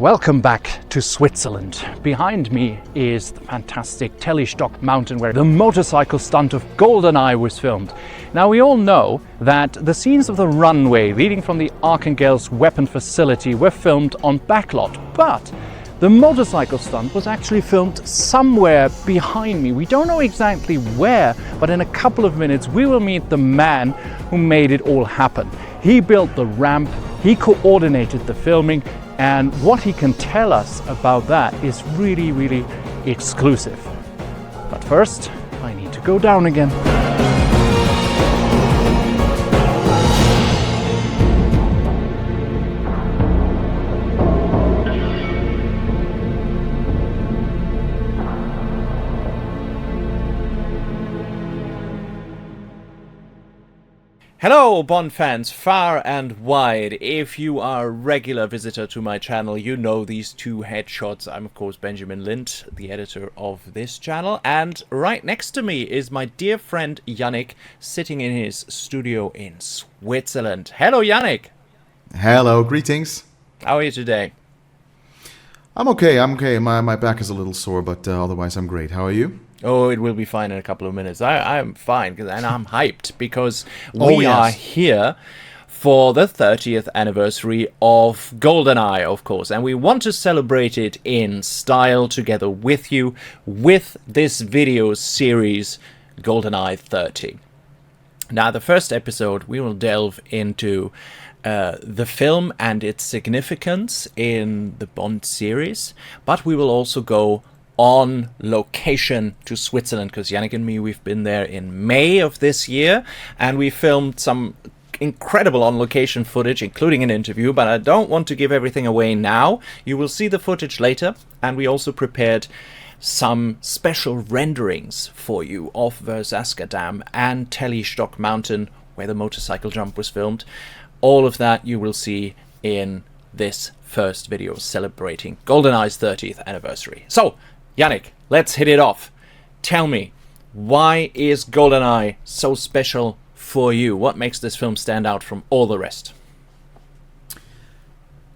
Welcome back to Switzerland. Behind me is the fantastic Tällistock mountain where the motorcycle stunt of GoldenEye was filmed. Now we all know that the scenes of the runway leading from the Archangel's weapon facility were filmed on backlot, but the motorcycle stunt was actually filmed somewhere behind me. We don't know exactly where, but in a couple of minutes we will meet the man who made it all happen. He built the ramp, he coordinated the filming, and what he can tell us about that is really exclusive. But first, I need to go down again. Hello Bond fans far and wide. If you are a regular visitor to my channel, you know these two headshots. I'm of course Benjamin Lind, the editor of this channel, and right next to me is my dear friend Yannick, sitting in his studio in Switzerland. Hello Yannick. Hello, greetings. How are you today? I'm okay. My back is a little sore, but otherwise I'm great. How are you? Oh, it will be fine in a couple of minutes. I'm fine, and I'm hyped because we are here for the 30th anniversary of GoldenEye, of course, and we want to celebrate it in style together with you with this video series, GoldenEye 30. Now, the first episode, we will delve into the film and its significance in the Bond series, but we will also go on location to Switzerland, because Yannick and me, we've been there in May of this year, and we filmed some incredible on-location footage, including an interview, but I don't want to give everything away now. You will see the footage later, and we also prepared some special renderings for you of Verzasca Dam and Tällistock mountain, where the motorcycle jump was filmed. All of that you will see in this first video celebrating GoldenEye's 30th anniversary. So, Yannick, let's hit it off. Tell me, why is GoldenEye so special for you? What makes this film stand out from all the rest?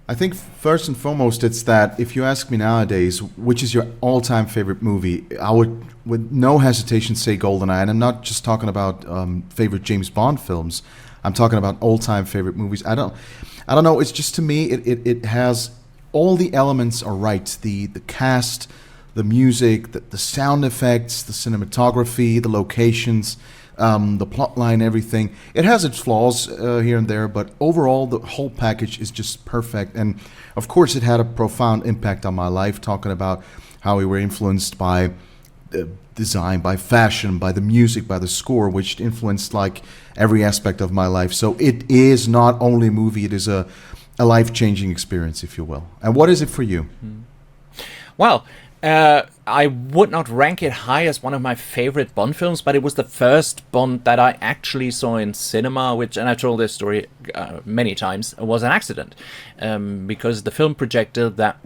I think first and foremost, it's that if you ask me nowadays, which is your all-time favorite movie, I would, with no hesitation, say GoldenEye. And I'm not just talking about favorite James Bond films. I'm talking about all-time favorite movies. I don't know. It's just, to me, it has all the elements are right. The cast, the music, the sound effects, the cinematography, the locations, the plot line, everything. It has its flaws here and there, but overall the whole package is just perfect. And of course it had a profound impact on my life, talking about how we were influenced by design, by fashion, by the music, by the score, which influenced like every aspect of my life. So it is not only a movie, it is a life-changing experience, if you will. And what is it for you? Well, I would not rank it high as one of my favorite Bond films, but it was the first Bond that I actually saw in cinema, which, and I've told this story many times, was an accident. Because the film projector that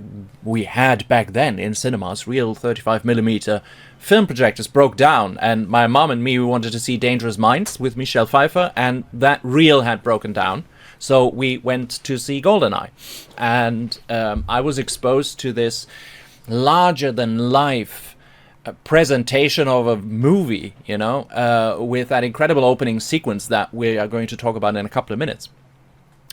we had back then in cinemas, real 35mm film projectors, broke down, and my mom and me, we wanted to see Dangerous Minds with Michelle Pfeiffer, and that reel had broken down. So we went to see GoldenEye, and I was exposed to this larger-than-life presentation of a movie, you know, with that incredible opening sequence that we are going to talk about in a couple of minutes.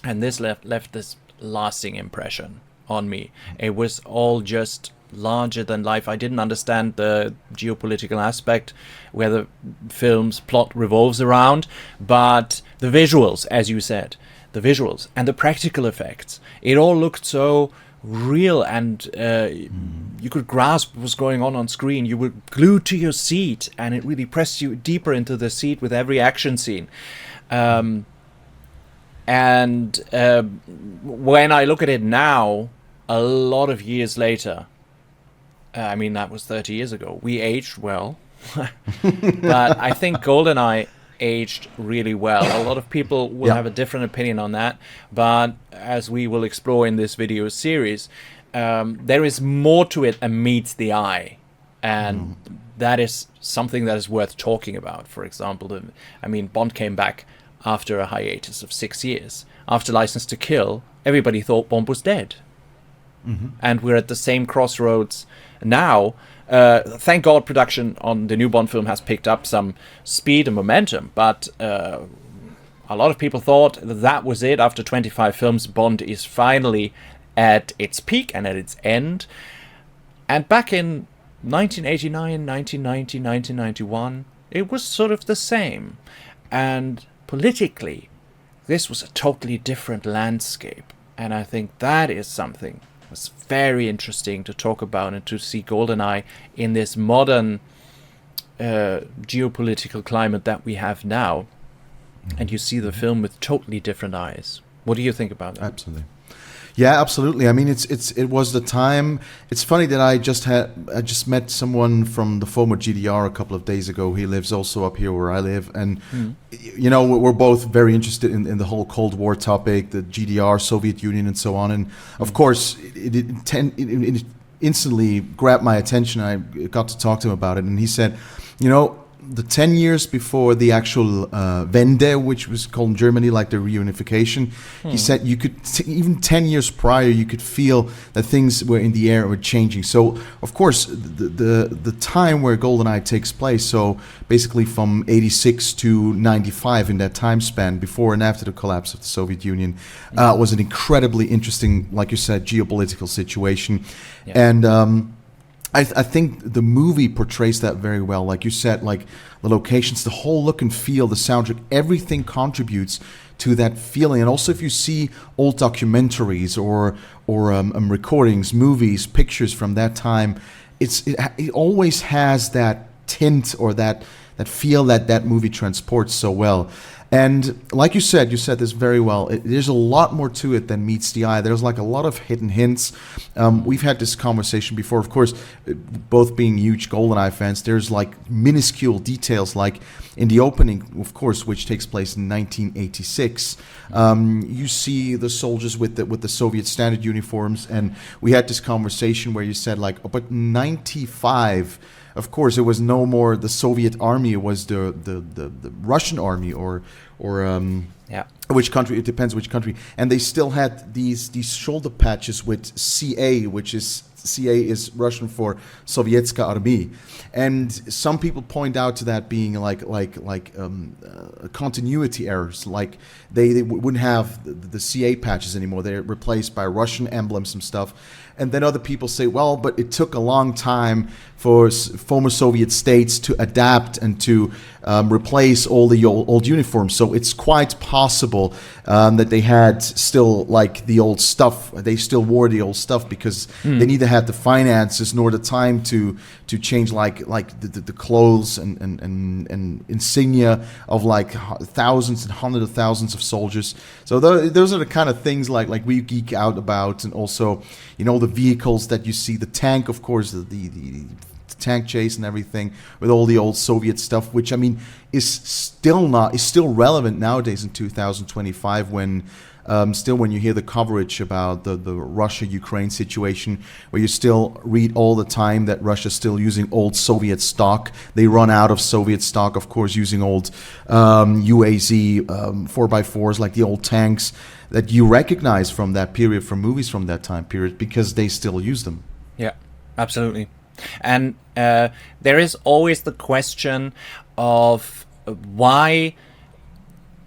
And this left this lasting impression on me. It was all just larger than life. I didn't understand the geopolitical aspect where the film's plot revolves around, but the visuals, as you said, the visuals and the practical effects, it all looked so real, and you could grasp what was going on screen. You were glued to your seat, and it really pressed you deeper into the seat with every action scene. And when I look at it now, a lot of years later, I mean, that was 30 years ago, we aged well. But I think GoldenEye aged really well. A lot of people will have a different opinion on that, but as we will explore in this video series, there is more to it than meets the eye, and that is something that is worth talking about. For example, Bond came back after a hiatus of 6 years. After License to Kill, everybody thought Bond was dead. And we're at the same crossroads now. Thank God production on the new Bond film has picked up some speed and momentum, but a lot of people thought that was it. After 25 films, Bond is finally at its peak and at its end. And back in 1989, 1990, 1991, it was sort of the same. And politically, this was a totally different landscape. And I think that is something that's very interesting to talk about, and to see GoldenEye in this modern geopolitical climate that we have now. And you see the film with totally different eyes. What do you think about that? Absolutely. Yeah, absolutely. I mean, it was the time. It's funny that I just met someone from the former GDR a couple of days ago. He lives also up here where I live, and you know, we're both very interested in the whole Cold War topic, the GDR, Soviet Union, and so on. And of course, it instantly grabbed my attention. I got to talk to him about it, and he said, you know, the 10 years before the actual Wende, which was called in Germany like the reunification, he said you could, even 10 years prior, you could feel that things were in the air, were changing. So, of course, the time where GoldenEye takes place, so basically from 86 to 95 in that time span, before and after the collapse of the Soviet Union, was an incredibly interesting, like you said, geopolitical situation. Yeah. And I think the movie portrays that very well. Like you said, like the locations, the whole look and feel, the soundtrack, everything contributes to that feeling. And also if you see old documentaries or recordings, movies, pictures from that time, it always has that tint or that feel that movie transports so well. And like you said this very well. There's a lot more to it than meets the eye. There's like a lot of hidden hints. We've had this conversation before. Of course, both being huge GoldenEye fans, there's like minuscule details, like in the opening, of course, which takes place in 1986. You see the soldiers with the Soviet standard uniforms, and we had this conversation where you said like, oh, but 95. Of course, it was no more the Soviet army; it was the Russian army, or which country? It depends which country. And they still had these shoulder patches with CA, which is Russian for Sovietska Armee. And some people point out to that being like continuity errors. Like they wouldn't have the CA patches anymore; they're replaced by Russian emblems and stuff. And then other people say, well, but it took a long time for former Soviet states to adapt and to replace all the old uniforms. So it's quite possible that they had still like the old stuff. They still wore the old stuff because they neither had the finances nor the time to change like the clothes and insignia of like thousands and hundreds of thousands of soldiers. So those are the kind of things like we geek out about. And also, you know, the vehicles that you see, the tank, of course, the tank chase and everything with all the old Soviet stuff, which I mean is still relevant nowadays in 2025 when when you hear the coverage about the Russia-Ukraine situation, where you still read all the time that Russia's still using old Soviet stock. They run out of Soviet stock, of course, using old UAZ 4x4s, like the old tanks that you recognize from that period, from movies from that time period, because they still use them. Yeah, absolutely. And there is always the question of why,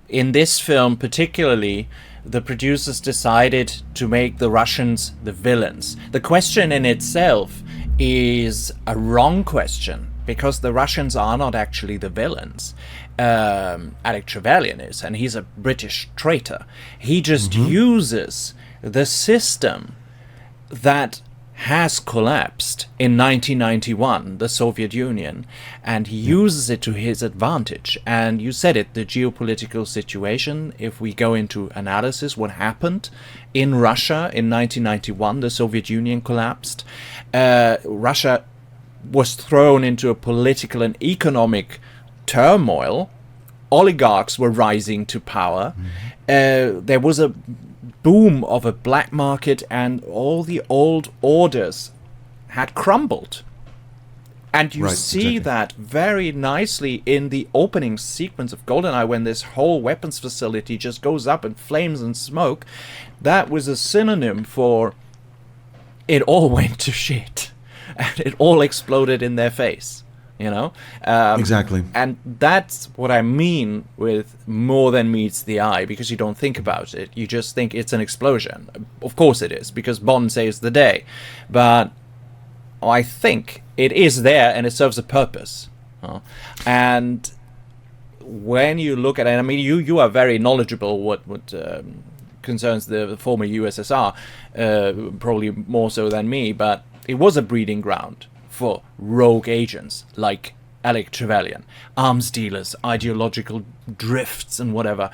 in this film particularly, the producers decided to make the Russians the villains. The question in itself is a wrong question, because the Russians are not actually the villains. Alec Trevelyan is, and he's a British traitor. He just uses the system that has collapsed in 1991, the Soviet Union, and he uses it to his advantage. And you said it, the geopolitical situation, if we go into analysis, what happened in Russia in 1991, the Soviet Union collapsed. Russia was thrown into a political and economic turmoil. Oligarchs were rising to power. There was a boom of a black market, and all the old orders had crumbled. And you see that very nicely in the opening sequence of GoldenEye, when this whole weapons facility just goes up in flames and smoke. That was a synonym for it all went to shit. And it all exploded in their face, you know? Exactly. And that's what I mean with more than meets the eye, because you don't think about it. You just think it's an explosion. Of course it is, because Bond saves the day. But I think it is there and it serves a purpose. And when you look at it, I mean, you are very knowledgeable what concerns the former USSR, probably more so than me, but it was a breeding ground for rogue agents like Alec Trevelyan, arms dealers, ideological drifts and whatever.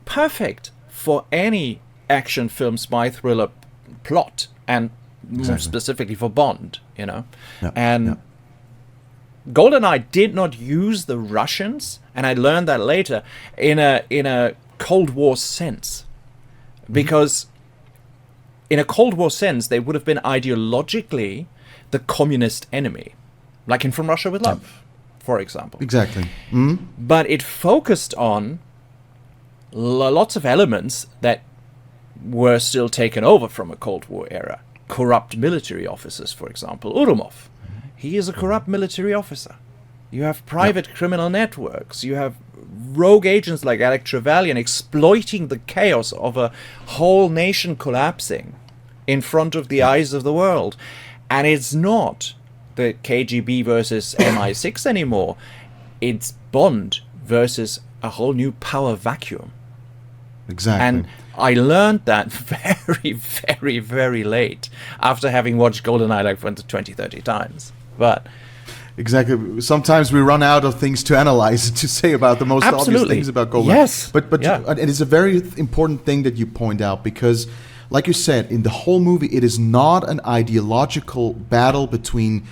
Perfect for any action film spy thriller plot, and more specifically for Bond, you know. GoldenEye did not use the Russians, and I learned that later, in a Cold War sense, because in a Cold War sense they would have been ideologically the communist enemy, like in From Russia with Love, for example. Exactly. But it focused on lots of elements that were still taken over from a Cold War era. Corrupt military officers, for example. Urumov, he is a corrupt military officer. You have private criminal networks. You have rogue agents like Alec Trevelyan exploiting the chaos of a whole nation collapsing in front of the eyes of the world. And it's not the KGB versus MI6 anymore. It's Bond versus a whole new power vacuum. Exactly. And I learned that very, very, very late, after having watched GoldenEye like 20, 30 times. But exactly. Sometimes we run out of things to analyze, to say about the most obvious things about GoldenEye. Yes. But it is a very important thing that you point out, because, like you said, in the whole movie, it is not an ideological battle between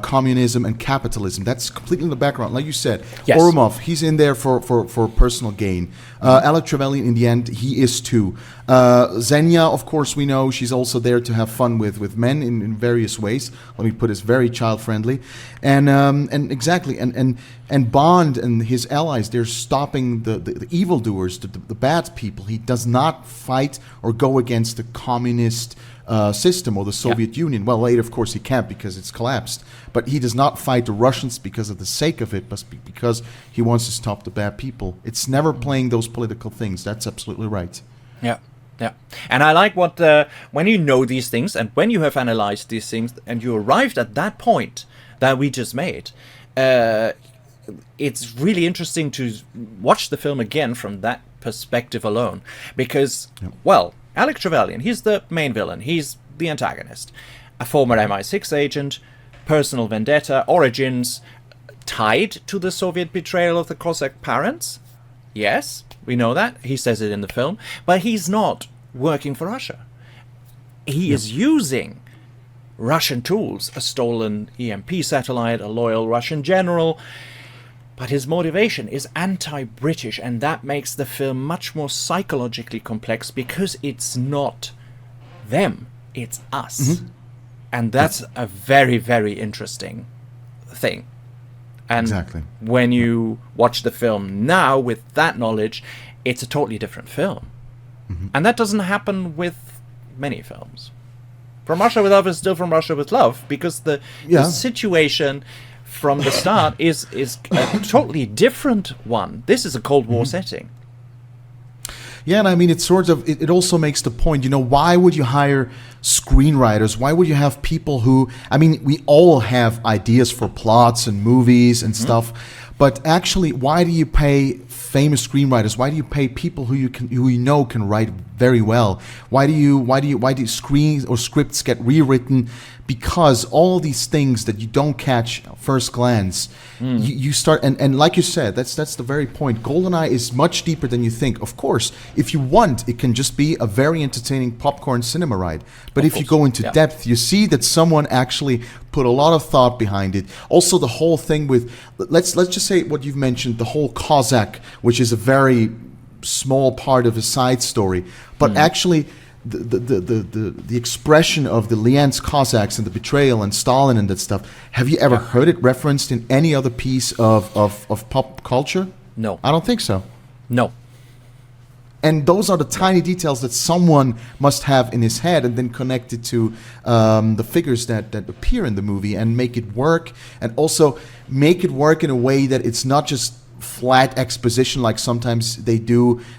communism and capitalism. That's completely in the background. Like you said, Orumov, he's in there for personal gain. Alec Trevelyan, in the end, he is too. Xenia, of course, we know she's also there to have fun with men in various ways. Let me put it, very child-friendly. And exactly, and Bond and his allies, they're stopping the evildoers, the bad people. He does not fight or go against the communist system or the Soviet Union. Well, later, of course, he can't because it's collapsed. But he does not fight the Russians because of the sake of it, but because he wants to stop the bad people. It's never playing those political things. That's absolutely right. Yeah. Yeah. And I like what, when you know these things and when you have analyzed these things and you arrived at that point that we just made, it's really interesting to watch the film again from that perspective alone. Because, well, Alec Trevelyan, he's the main villain. He's the antagonist. A former MI6 agent, personal vendetta, origins tied to the Soviet betrayal of the Cossack parents. Yes, we know that. He says it in the film. But he's not working for Russia. He is using Russian tools, a stolen EMP satellite, a loyal Russian general. But his motivation is anti-British, and that makes the film much more psychologically complex, because it's not them, it's us. And that's a very, very interesting thing. And when you watch the film now with that knowledge, it's a totally different film. And that doesn't happen with many films. From Russia with Love is still From Russia with Love, because the situation from the start is a totally different one. This is a Cold War setting. Yeah, and I mean, it's sort of, it also makes the point, you know, why would you hire screenwriters? Why would you have people who, I mean, we all have ideas for plots and movies and stuff, but actually, why do you pay famous screenwriters? Why do you pay people who you know can write very well? Why do screens or scripts get rewritten? Because all these things that you don't catch at first glance, you start, and like you said, that's the very point. GoldenEye is much deeper than you think. Of course, if you want, it can just be a very entertaining popcorn cinema ride. But if you go into depth, you see that someone actually put a lot of thought behind it. Also, the whole thing with, let's just say what you've mentioned, the whole Cossack, which is a very small part of a side story, but actually the expression of the Lian's Cossacks and the betrayal and Stalin and that stuff. Have you ever heard it referenced in any other piece of pop culture? No. I don't think so. No. And those are the tiny details that someone must have in his head and then connect it to the figures that appear in the movie and make it work. And also make it work in a way that it's not just flat exposition like sometimes they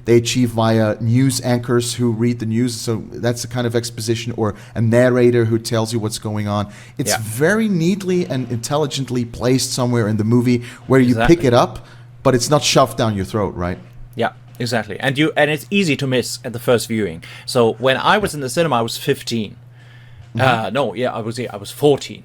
achieve via news anchors who read the news, so that's the kind of exposition, or a narrator who tells you what's going on. It's very neatly and intelligently placed somewhere in the movie where you pick it up, but it's not shoved down your throat, right? Yeah, exactly. And it's easy to miss at the first viewing. So when I was in the cinema, I was 15. I was 14,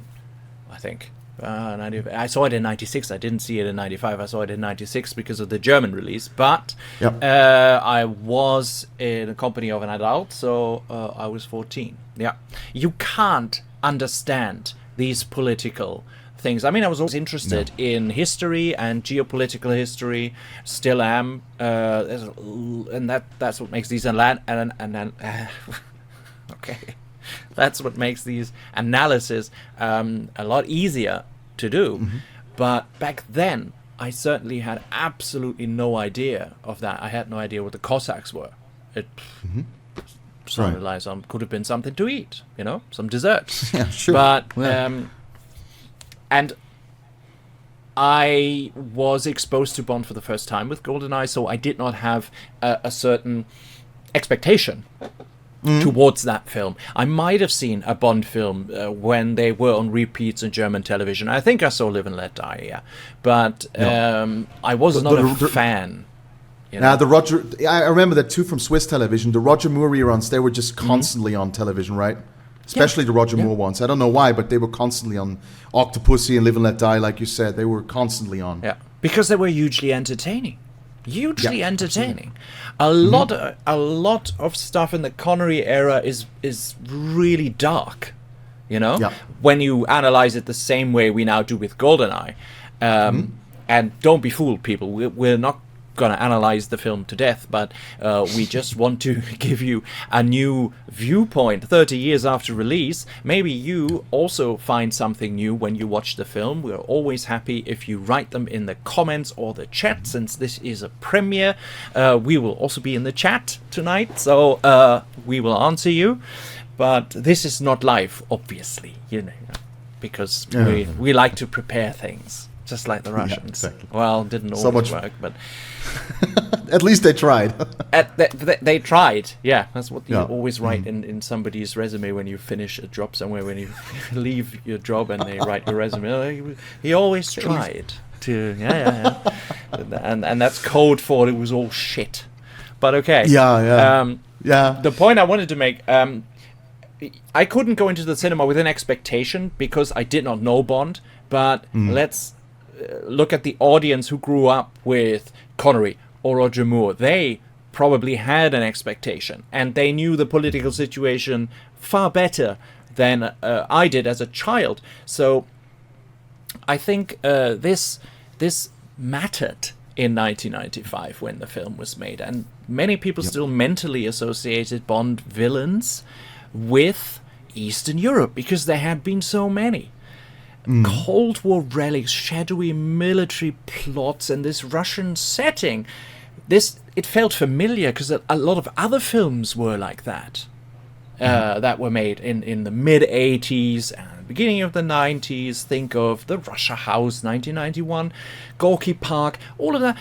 I think. I saw it in 96. I didn't see it in 95. I saw it in 96 because of the German release. But I was in the company of an adult, so I was 14. Yeah. You can't understand these political things. I mean, I was always interested in history and geopolitical history. Still am. And that's what makes these okay. That's what makes these analyses a lot easier to do. Mm-hmm. But back then, I certainly had absolutely no idea of that. I had no idea what the Cossacks were. It sounded like could have been something to eat, some dessert. Yeah, sure. But and I was exposed to Bond for the first time with GoldenEye, so I did not have a certain expectation towards that film. I might have seen a Bond film when they were on repeats on German television. I think I saw Live and Let Die, but I was not a fan. Now I remember that too from Swiss television. The Roger Moore reruns, they were just constantly on television, right? Especially the Roger Moore ones. I don't know why, but they were constantly on. Octopussy and Live and Let Die, like you said, they were constantly on. Yeah, because they were hugely entertaining. Entertaining. Absolutely. A lot of stuff in the Connery era is really dark, when you analyze it the same way we now do with GoldenEye. And don't be fooled, people. We're not going to analyze the film to death, but we just want to give you a new viewpoint 30 years after release. Maybe you also find something new when you watch the film. We're always happy if you write them in the comments or the chat, since this is a premiere. We will also be in the chat tonight, so we will answer you. But this is not live, obviously, because we like to prepare things. Just like the Russians. Yeah, exactly. Well, didn't always work, but at least they tried. They tried. Yeah, that's what you always write in somebody's resume when you finish a job somewhere. When you leave your job and they write your resume, he always tried to. And that's code for it was all shit. But okay. The point I wanted to make. I couldn't go into the cinema with an expectation because I did not know Bond. But let's look at the audience who grew up with Connery or Roger Moore. They probably had an expectation, and they knew the political situation far better than I did as a child. So I think this mattered in 1995 when the film was made, and many people still mentally associated Bond villains with Eastern Europe because there had been so many. Cold War relics, shadowy military plots, and this Russian setting. It felt familiar because a lot of other films were like that. That were made in the mid-'80s and beginning of the 90s. Think of The Russia House, 1991, Gorky Park, all of that.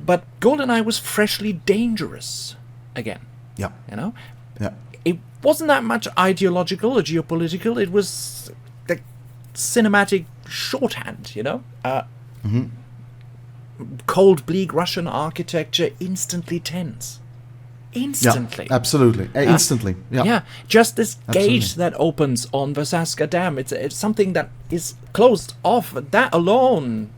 But GoldenEye was freshly dangerous again. Yeah. It wasn't that much ideological or geopolitical. It was the cinematic shorthand, cold, bleak Russian architecture, instantly tense. Instantly. Yeah, absolutely. Instantly. Yeah. Just this gate that opens on Verzasca Dam. It's something that is closed off. That alone.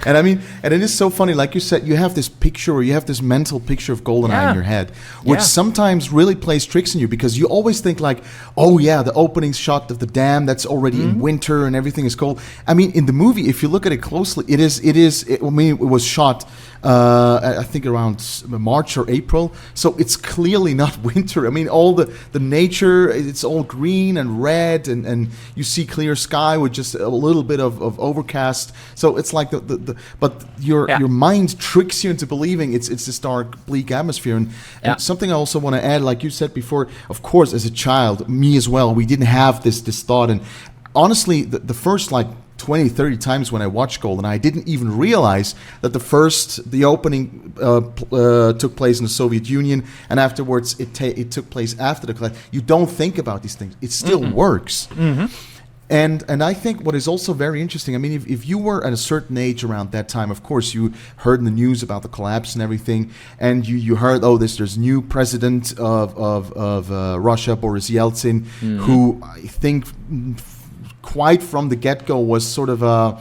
And I mean, and it is so funny, like you said, you have this picture, or you have this mental picture of GoldenEye in your head, which sometimes really plays tricks on you, because you always think like, oh yeah, the opening shot of the dam, that's already in winter and everything is cold. I mean, in the movie, if you look at it closely, it was shot, I think around March or April, so it's clearly not winter. I mean, all the nature, it's all green and red, and you see clear sky with just a little bit of overcast. So it's like the but your mind tricks you into believing it's this dark, bleak atmosphere. And something I also want to add, like you said before, of course, as a child, me as well, we didn't have this thought. And honestly, the first like 20, 30 times when I watched GoldenEye, I didn't even realize that the opening took place in the Soviet Union, and afterwards it took place after the collapse. You don't think about these things. It still works. Mm-hmm. And I think what is also very interesting, I mean, if you were at a certain age around that time, of course, you heard in the news about the collapse and everything, and you heard, there's new president of Russia, Boris Yeltsin, who I think quite from the get-go was sort of a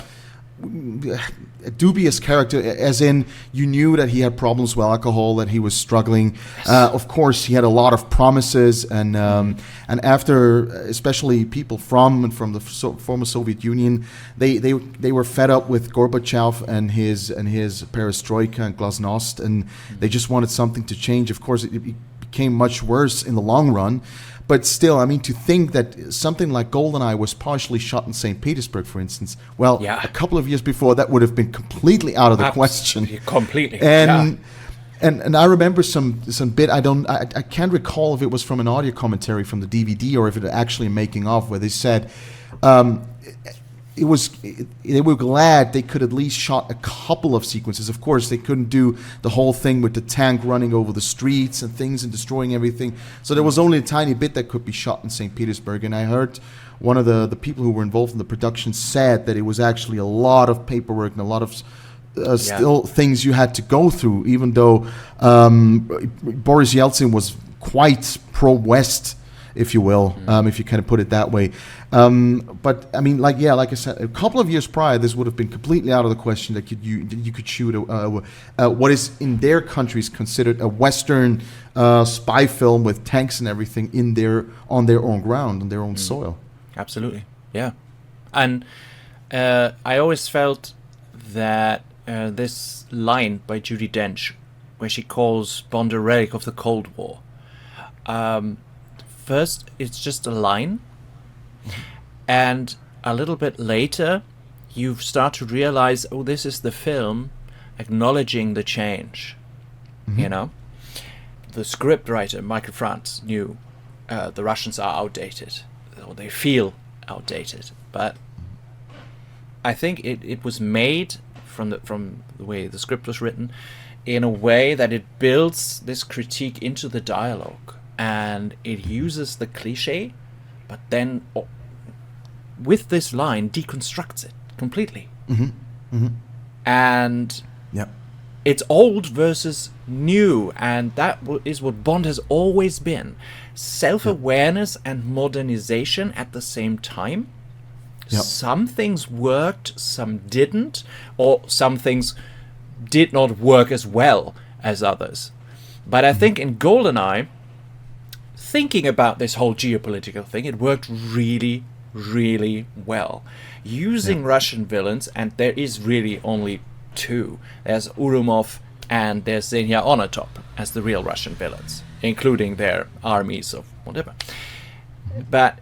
dubious character, as in you knew that he had problems with alcohol, that he was struggling. Of course, he had a lot of promises, and after, especially people from the former Soviet Union, they were fed up with Gorbachev and his perestroika and glasnost, and they just wanted something to change. Of course, it became much worse in the long run. But still, I mean, to think that something like GoldenEye was partially shot in St. Petersburg, for instance, a couple of years before, that would have been completely out of the question. Completely. And I remember some bit, I can't recall if it was from an audio commentary from the DVD or if it was actually a making of, where they said they were glad they could at least shot a couple of sequences. Of course, they couldn't do the whole thing with the tank running over the streets and things and destroying everything. So there was only a tiny bit that could be shot in St. Petersburg. And I heard one of the people who were involved in the production said that it was actually a lot of paperwork and a lot of still things you had to go through, even though Boris Yeltsin was quite pro-West, if you will, if you kind of put it that way. But I mean, like I said, a couple of years prior, this would have been completely out of the question that you could shoot what is in their countries considered a Western spy film with tanks and everything on their own ground, on their own soil. Absolutely, yeah. And I always felt that this line by Judi Dench, where she calls Bond a relic of the Cold War. First, it's just a line, and a little bit later, you start to realize, this is the film acknowledging the change. Mm-hmm. You know, the scriptwriter Michael Franz knew the Russians are outdated, or they feel outdated, but I think it was made from the way the script was written in a way that it builds this critique into the dialogue. And it uses the cliche, but then with this line deconstructs it completely. Mm-hmm. Mm-hmm. And it's old versus new, and that is what Bond has always been. Self-awareness and modernization at the same time. Yep. Some things worked, some didn't, or some things did not work as well as others. But I think in GoldenEye, thinking about this whole geopolitical thing, it worked really, really well. Using Russian villains, and there is really only two. There's Urumov and there's Xenia Onatop as the real Russian villains, including their armies of whatever. But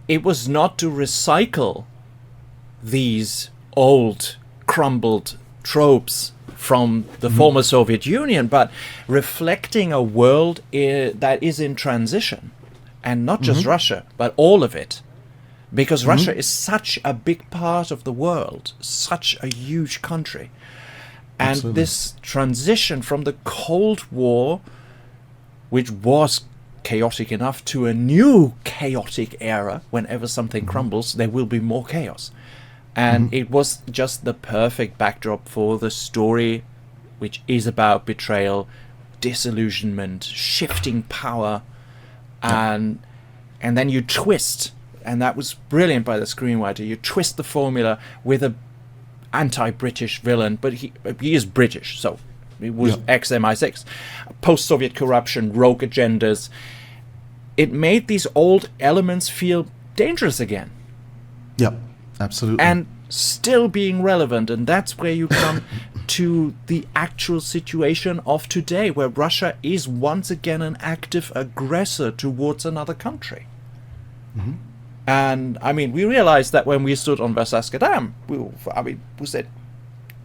it was not to recycle these old, crumbled tropes from the former Soviet Union, but reflecting a world that is in transition, and not just Russia, but all of it, because Russia is such a big part of the world, such a huge country, and Absolutely. This transition from the Cold War, which was chaotic enough, to a new chaotic era. Whenever something crumbles, there will be more chaos. And it was just the perfect backdrop for the story, which is about betrayal, disillusionment, shifting power, and then you twist, and that was brilliant by the screenwriter. You twist the formula with a anti-British villain, but he is British, so it was ex-MI6, post-Soviet corruption, rogue agendas. It made these old elements feel dangerous again. Yep. Absolutely. And still being relevant. And that's where you come to the actual situation of today, where Russia is once again an active aggressor towards another country. Mm-hmm. And, I mean, we realized that when we stood on Verzasca Dam. We said,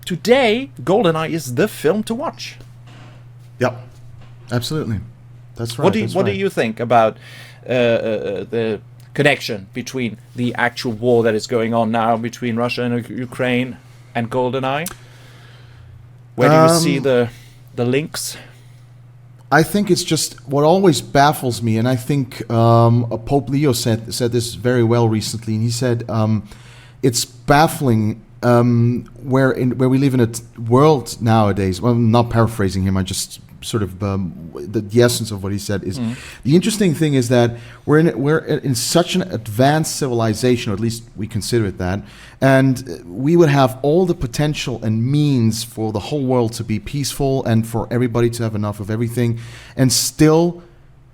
today, GoldenEye is the film to watch. Yep, absolutely. That's right. What do you think about the connection between the actual war that is going on now between Russia and Ukraine and GoldenEye? Where do you see the links? I think it's just what always baffles me, and I think Pope Leo said this very well recently, and he said it's baffling where we live in a world nowadays. Well, I'm not paraphrasing him. I just sort of the essence of what he said is the interesting thing is that we're in such an advanced civilization, or at least we consider it that, and we would have all the potential and means for the whole world to be peaceful and for everybody to have enough of everything, and still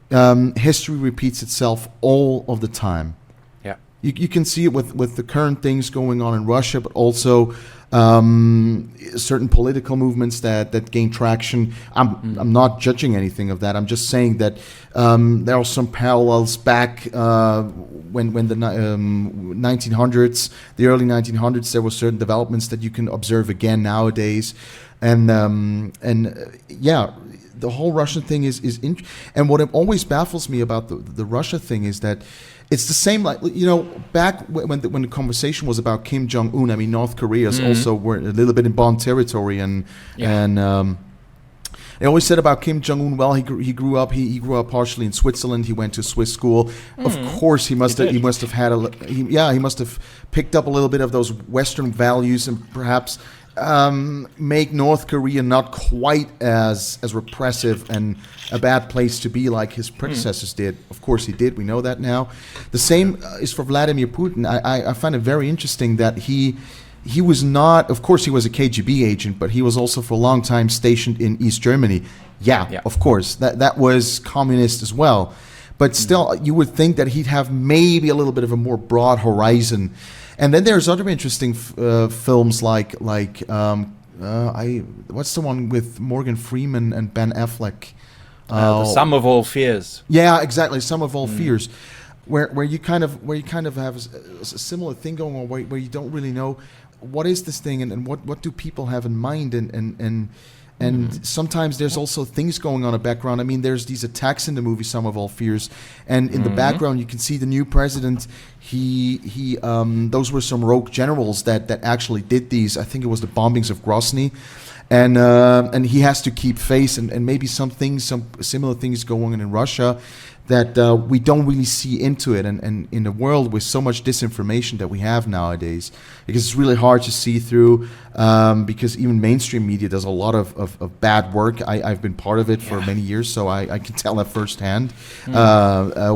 history repeats itself all of the time. Yeah, you can see it with the current things going on in Russia, but also certain political movements that gain traction. I'm not judging anything of that. I'm just saying that there are some parallels back when the 1900s, the early 1900s. There were certain developments that you can observe again nowadays, and yeah. The whole Russian thing is and what always baffles me about the Russia thing is that it's the same, like, back when the conversation was about Kim Jong-un. I mean, North Korea's also were a little bit in Bond territory, and they always said about Kim Jong-un. Well, he grew up partially in Switzerland. He went to Swiss school. Of course, he must have he must have picked up a little bit of those Western values and perhaps make North Korea not quite as repressive and a bad place to be like his predecessors did. Of course he did. We know that now. The same is for Vladimir Putin. I find it very interesting that he was not, of course he was a KGB agent, but he was also for a long time stationed in East Germany. Yeah. Of course. That was communist as well. But still, you would think that he'd have maybe a little bit of a more broad horizon. And then there's other interesting films like what's the one with Morgan Freeman and Ben Affleck? The Sum of All Fears. Yeah, exactly. Sum of All Fears, where you kind of have a similar thing going on, where you don't really know what is this thing and what do people have in mind, and sometimes there's also things going on in the background. I mean, there's these attacks in the movie Sum of All Fears, and in the background you can see the new president. He those were some rogue generals that actually did these. I think it was the bombings of Grozny, and he has to keep face, and maybe some similar things going on in Russia that we don't really see into it, and in a world with so much disinformation that we have nowadays, because it's really hard to see through, because even mainstream media does a lot of bad work. I've been part of it for many years, so I can tell that firsthand,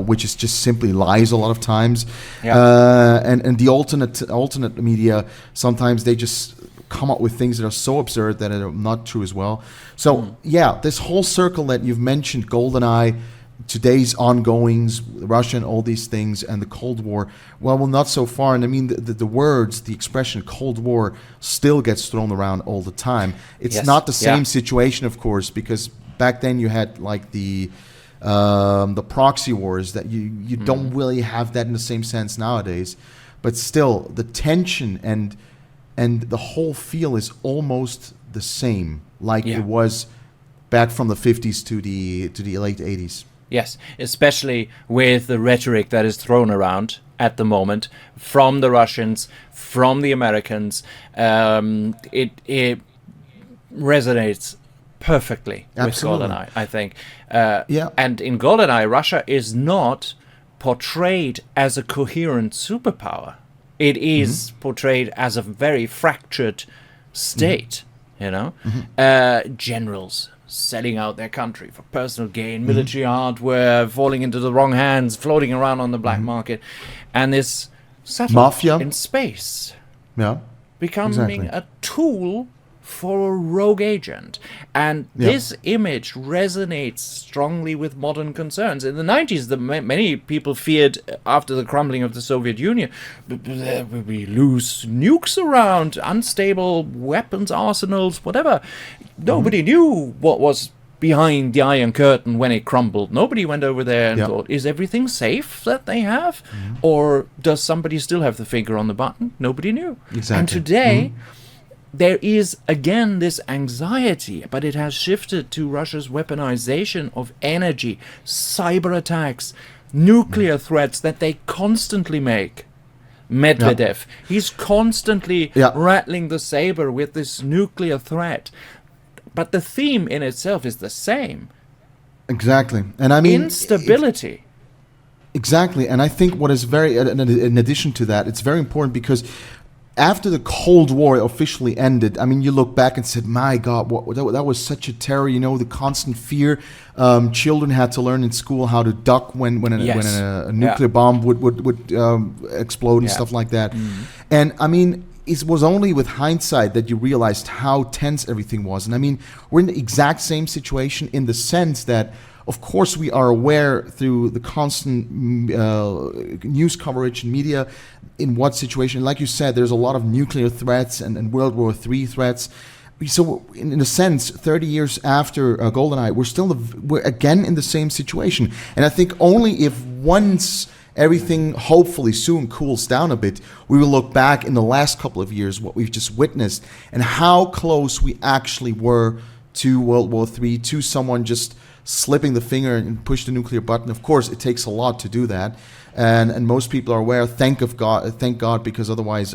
which is just simply lies a lot of times, and the alternate media, sometimes they just come up with things that are so absurd that are not true as well. So this whole circle that you've mentioned, GoldenEye, today's ongoings, Russia and all these things, and the Cold War, well, not so far. And I mean, the words, the expression Cold War still gets thrown around all the time. It's not the same situation, of course, because back then you had like the proxy wars that you don't really have that in the same sense nowadays. But still, the tension and the whole feel is almost the same, like it was back from the 50s to the late 80s. Yes, especially with the rhetoric that is thrown around at the moment from the Russians, from the Americans. It resonates perfectly with GoldenEye, I think. And in GoldenEye, Russia is not portrayed as a coherent superpower. It is portrayed as a very fractured state, generals selling out their country for personal gain, military hardware falling into the wrong hands, floating around on the black market, and this mafia in space becoming a tool for a rogue agent. And this image resonates strongly with modern concerns. In the 90s, many people feared, after the crumbling of the Soviet Union, we lose nukes around, unstable weapons arsenals, whatever. Nobody knew what was behind the Iron Curtain when it crumbled. Nobody went over there and thought, is everything safe that they have? Or does somebody still have the finger on the button? Nobody knew. Exactly. And today, there is again this anxiety, but it has shifted to Russia's weaponization of energy, cyber attacks, nuclear threats that they constantly make. Medvedev, he's constantly rattling the saber with this nuclear threat. But the theme in itself is the same. Exactly. And I mean... instability. Exactly. And I think what is very... in addition to that, it's very important because after the Cold War officially ended, I mean, you look back and said, my God, that was such a terror, the constant fear. Children had to learn in school how to duck when a nuclear bomb would explode and stuff like that. Mm-hmm. And I mean, it was only with hindsight that you realized how tense everything was. And I mean, we're in the exact same situation in the sense that, of course, we are aware through the constant news coverage and media in what situation. Like you said, there's a lot of nuclear threats and World War III threats. So, in a sense, 30 years after GoldenEye, we're again in the same situation. And I think only if once everything hopefully soon cools down a bit, we will look back in the last couple of years, what we've just witnessed, and how close we actually were to World War III, to someone just slipping the finger and push the nuclear button. Of course, it takes a lot to do that, and most people are aware. Thank God, because otherwise,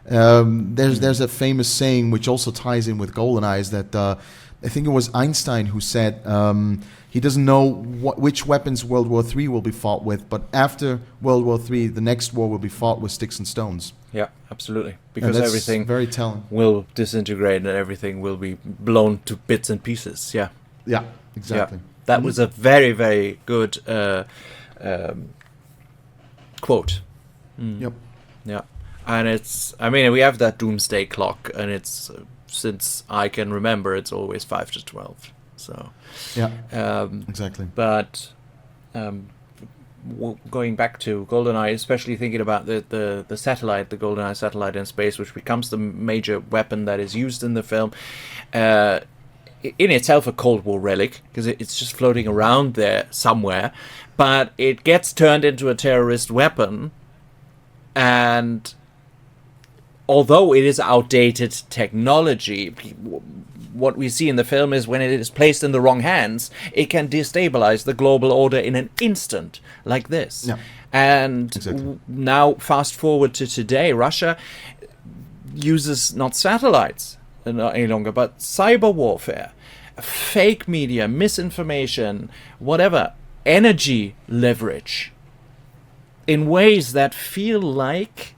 there's a famous saying which also ties in with GoldenEye, is that I think it was Einstein who said he doesn't know which weapons World War III will be fought with, but after World War III, the next war will be fought with sticks and stones. Yeah, absolutely. Because everything very telling. Will disintegrate and everything will be blown to bits and pieces. Yeah. Yeah, exactly. Yeah. That was a very, very good quote. Mm. Yep. Yeah. And we have that doomsday clock, and it's, since I can remember, it's always 5 to 12. So, yeah, exactly. But going back to GoldenEye, especially thinking about the satellite, the GoldenEye satellite in space, which becomes the major weapon that is used in the film, in itself a Cold War relic, because it's just floating around there somewhere, but it gets turned into a terrorist weapon, and although it is outdated technology, what we see in the film is when it is placed in the wrong hands, it can destabilize the global order in an instant, like this. Yeah. And now, fast forward to today, Russia uses not satellites any longer, but cyber warfare, fake media, misinformation, whatever, energy leverage, in ways that feel like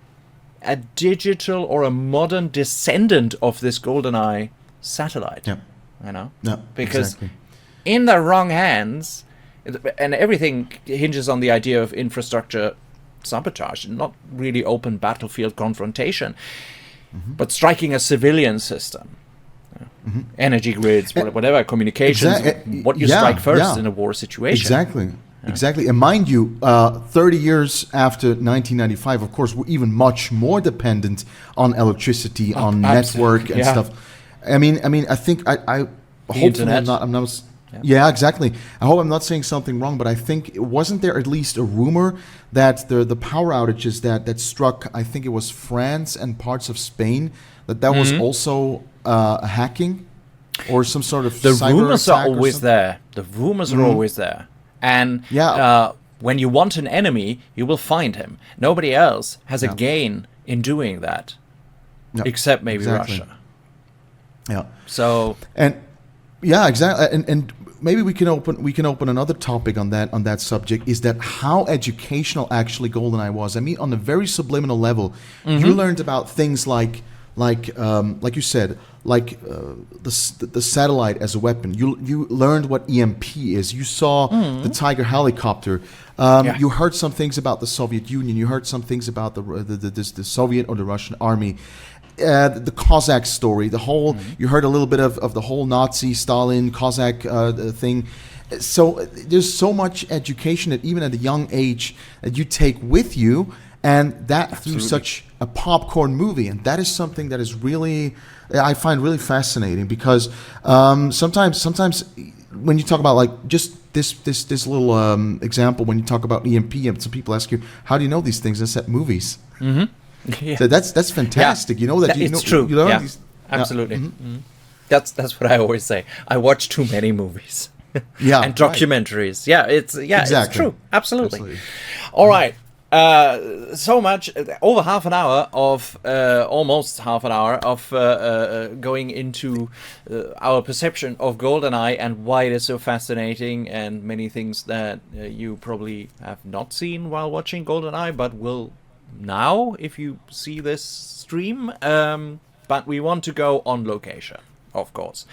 a digital or a modern descendant of this GoldenEye satellite. Yeah. Because in the wrong hands, and everything hinges on the idea of infrastructure sabotage, not really open battlefield confrontation, but striking a civilian system, energy grids, whatever, communications, what you strike first in a war situation. Exactly. And mind you, 30 years after 1995, of course, we're even much more dependent on electricity, on network and stuff. I mean, I think I hope I'm not. Yeah, exactly. I hope I'm not saying something wrong, but I think, wasn't there at least a rumor that the power outages that struck, I think it was France and parts of Spain, that was also hacking or some sort of the cyber rumors attack are always there. The rumors are always there. And when you want an enemy, you will find him. Nobody else has a gain in doing that, except maybe Russia. Yeah. So exactly. And maybe we can open another topic on that subject. Is that how educational actually GoldenEye was? I mean, on a very subliminal level, you learned about things like you said, the satellite as a weapon. You learned what EMP is. You saw the Tiger helicopter. You heard some things about the Soviet Union. You heard some things about the Soviet or the Russian army. The Cossack story. The whole you heard a little bit of the whole Nazi Stalin Cossack thing. So there's so much education that even at a young age that you take with you. And that through such a popcorn movie, and that is something that is really, I find really fascinating, because sometimes when you talk about like just this little example, when you talk about EMP, and some people ask you, how do you know these things? I said movies. Yeah. So that's fantastic. You know that It's true. You learn Yeah. these, Absolutely. That's what I always say. I watch too many movies. Yeah, And documentaries. Yeah, it's Exactly. it's true. Absolutely. All right. So much over half an hour of almost half an hour of going into our perception of GoldenEye and why it is so fascinating, and many things that you probably have not seen while watching GoldenEye, but will now if you see this stream. But we want to go on location, of course.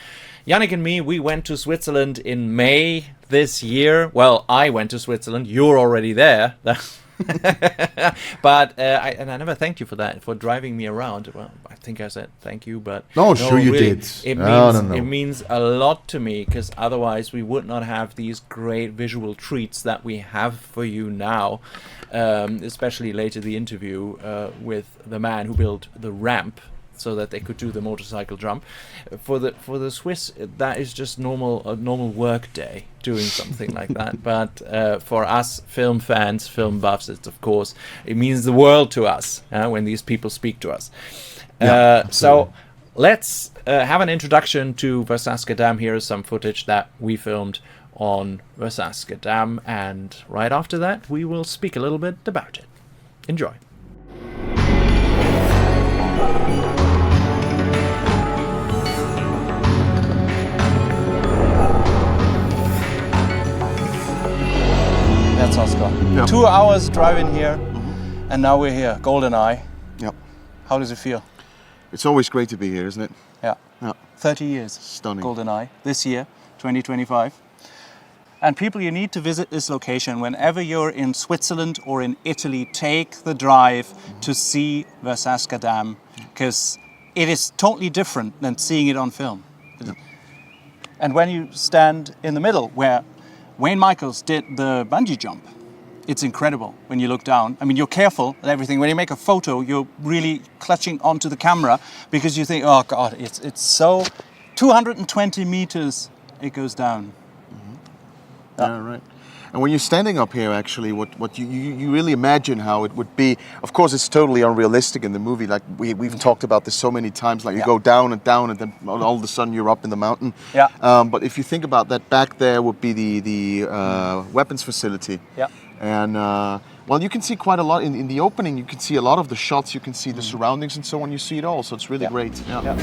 Yannick and me, we went to Switzerland in May this year. Well, I went to Switzerland. You're already there. But I never thanked you for that, for driving me around. Well, I think I said thank you, but No, sure you really, did. It means a lot to me, because otherwise we would not have these great visual treats that we have for you now, especially later the interview with the man who built the ramp so that they could do the motorcycle jump. For the Swiss, that is just a normal work day, doing something like that. But for us film fans, film buffs, it means the world to us when these people speak to us. So let's have an introduction to Verzasca Dam. Here is some footage that we filmed on Verzasca Dam, and right after that we will speak a little bit about it. Enjoy. Verzasca. Yep. 2 hours driving here, and now we're here. GoldenEye. Yep. How does it feel? It's always great to be here, isn't it? Yeah. Yeah. 30 years. Stunning. GoldenEye. This year, 2025. And people, you need to visit this location whenever you're in Switzerland or in Italy. Take the drive to see Verzasca Dam, because it is totally different than seeing it on film. Yep. And when you stand in the middle, where Wayne Michaels did the bungee jump, it's incredible when you look down. I mean, you're careful and everything. When you make a photo, you're really clutching onto the camera, because you think, oh God, it's so 220 meters it goes down. Yeah, right. And when you're standing up here, actually, what you really imagine how it would be. Of course, it's totally unrealistic in the movie. Like we've talked about this so many times. Like you go down, and then all of a sudden you're up in the mountain. Yeah. But if you think about that, back there would be the weapons facility. Yeah. And well, you can see quite a lot in the opening. You can see a lot of the shots. You can see the surroundings and so on. You see it all. So it's really great. Yeah.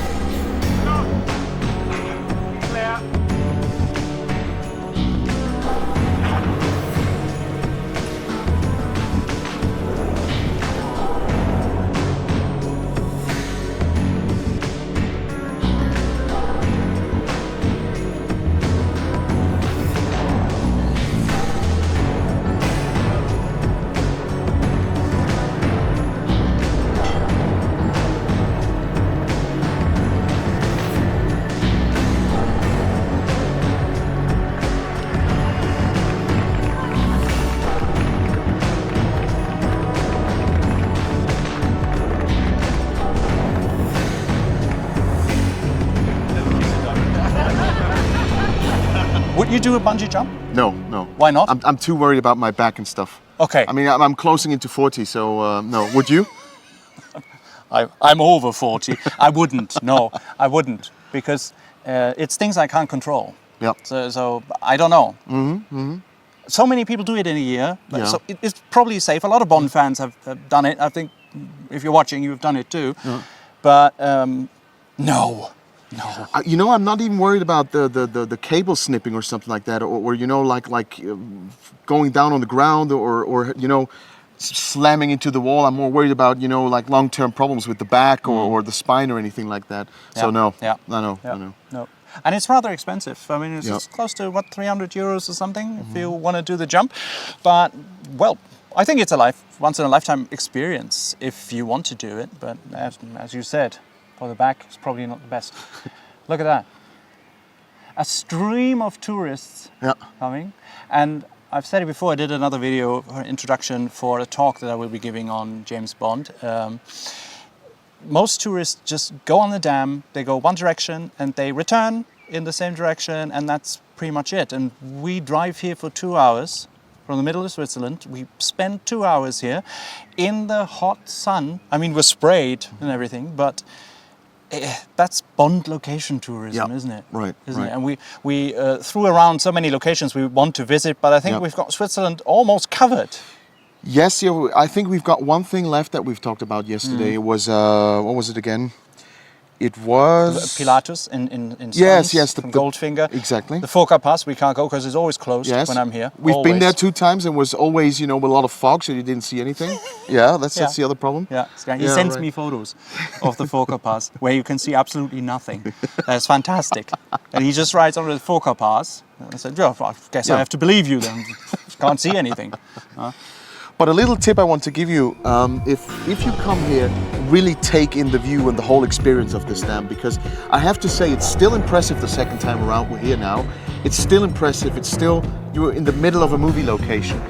Would you do a bungee jump? No. Why not? I'm too worried about my back and stuff. Okay. I mean, I'm closing into 40, so no. Would you? I'm over 40. I wouldn't. No, I wouldn't, because it's things I can't control. Yeah. So I don't know. So many people do it in a year. Yeah. So it's probably safe. A lot of Bond fans have done it. I think if you're watching, you've done it too. Yeah. But no. You know, I'm not even worried about the cable snipping or something like that, or you know, like going down on the ground, or you know, slamming into the wall. I'm more worried about, you know, like long-term problems with the back or the spine or anything like that. So no. And it's rather expensive. I mean, it's close to, what, 300 euros or something if you want to do the jump. But, well, I think it's a once-in-a-lifetime experience if you want to do it. But as you said, for the back, it's probably not the best. Look at that. A stream of tourists coming. And I've said it before, I did another video, introduction for a talk that I will be giving on James Bond. Most tourists just go on the dam, they go one direction and they return in the same direction, and that's pretty much it. And we drive here for 2 hours, from the middle of Switzerland. We spent 2 hours here in the hot sun. I mean, we're sprayed and everything, but that's Bond location tourism, isn't it? Right, Isn't right. it? And we threw around so many locations we want to visit, but I think we've got Switzerland almost covered. Yes, yeah, I think we've got one thing left that we've talked about yesterday. It was, what was it again? It was... Pilatus in Yes, Science, the from Goldfinger. Exactly. The Foka Pass, we can't go because it's always closed when I'm here. We've been there 2 times and was always, with a lot of fog, so you didn't see anything. That's the other problem. Yeah, he sends me photos of the Foka Pass where you can see absolutely nothing. That's fantastic. And he just rides on the Foka Pass. And I said, I guess I have to believe you then. Can't see anything. But a little tip I want to give you, if you come here, really take in the view and the whole experience of this dam, because I have to say it's still impressive the second time around. We're here now. It's still impressive. It's still, you're in the middle of a movie location.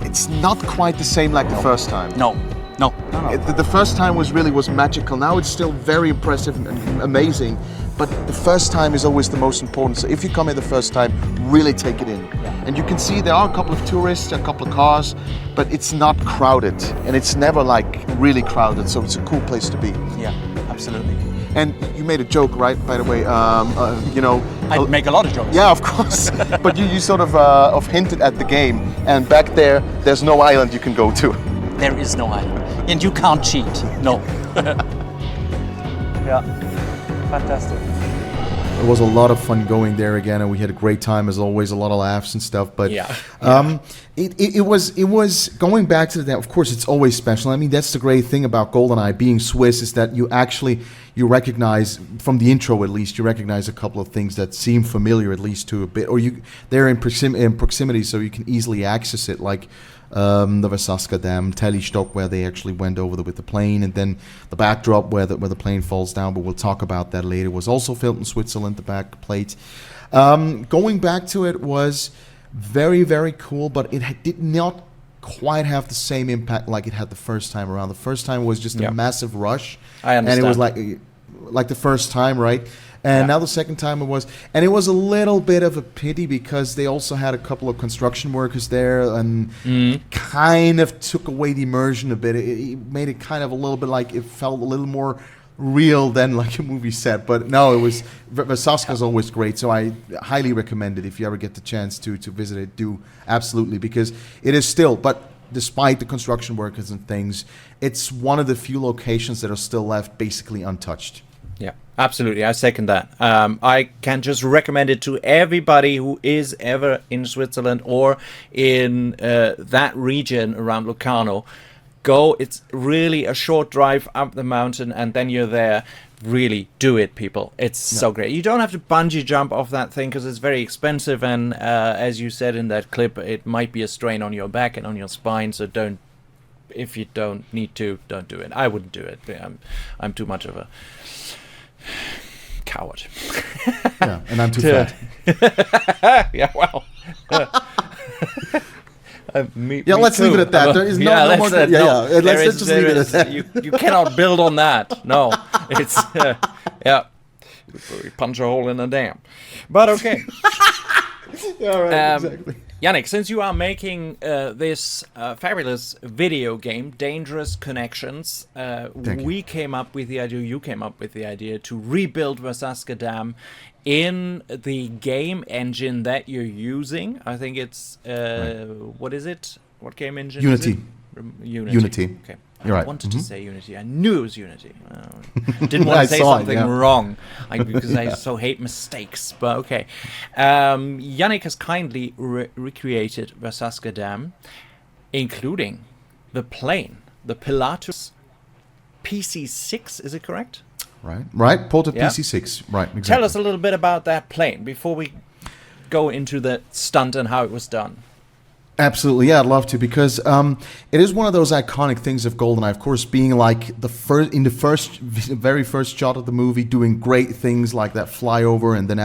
It's not quite the same like the first time. No. The first time was magical. Now it's still very impressive and amazing. But the first time is always the most important. So if you come here the first time, really take it in. And you can see there are a couple of tourists, a couple of cars, but it's not crowded. And it's never like really crowded. So it's a cool place to be. Yeah, absolutely. And you made a joke, right? By the way, I make a lot of jokes. Yeah, of course. But you sort of hinted at the game. And back there's no island you can go to. There is no island. And you can't cheat. No. Yeah. Fantastic. It was a lot of fun going there again, and we had a great time as always. A lot of laughs and stuff. But it was going back to that. Of course, it's always special. I mean, that's the great thing about GoldenEye being Swiss, is that you recognize from the intro, at least, you recognize a couple of things that seem familiar, at least to a bit, or they're in proximity, so you can easily access it, like the Verzasca Dam, Tällistock, where they actually went over with the plane, and then the backdrop where the plane falls down, but we'll talk about that later, was also filmed in Switzerland, the back plate. Going back to it was very, very cool, but it did not quite have the same impact like it had the first time around. The first time was just a massive rush. I understand. And it was like the first time, right? And now the second time it was a little bit of a pity because they also had a couple of construction workers there, and kind of took away the immersion a bit. It made it kind of a little bit like it felt a little more real than like a movie set. But no, it was Verzasca is always great, so I highly recommend it if you ever get the chance to visit it. Do absolutely, because it is still, but despite the construction workers and things, it's one of the few locations that are still left basically untouched. Yeah, absolutely. I second that. I can just recommend it to everybody who is ever in Switzerland or in that region around Locarno. Go. It's really a short drive up the mountain and then you're there. Really do it, people. It's so great. You don't have to bungee jump off that thing because it's very expensive. And as you said in that clip, it might be a strain on your back and on your spine. So don't. If you don't need to, don't do it. I wouldn't do it. I'm too much of a coward. Yeah, and I'm too fat. Yeah, well. Let's leave it at that. There is no more. Let's just leave it at that. You cannot build on that. No, it's you punch a hole in a dam. But okay. Yeah, right, exactly. Yannick, since you are making this fabulous video game, Dangerous Connections, you came up with the idea to rebuild Verzasca Dam in the game engine that you're using. I think it's, what is it? What game engine Unity. is it? Unity. Okay. You're right. I wanted to say Unity. I knew it was Unity. Didn't want to say something wrong because I so hate mistakes. But okay. Yannick has kindly recreated Verzasca Dam, including the plane, the Pilatus PC-6. Is it correct? Right. Ported PC-6. Right. Exactly. Tell us a little bit about that plane before we go into the stunt and how it was done. Absolutely, yeah, I'd love to, because it is one of those iconic things of GoldenEye. Of course, being like very first shot of the movie, doing great things like that flyover, and then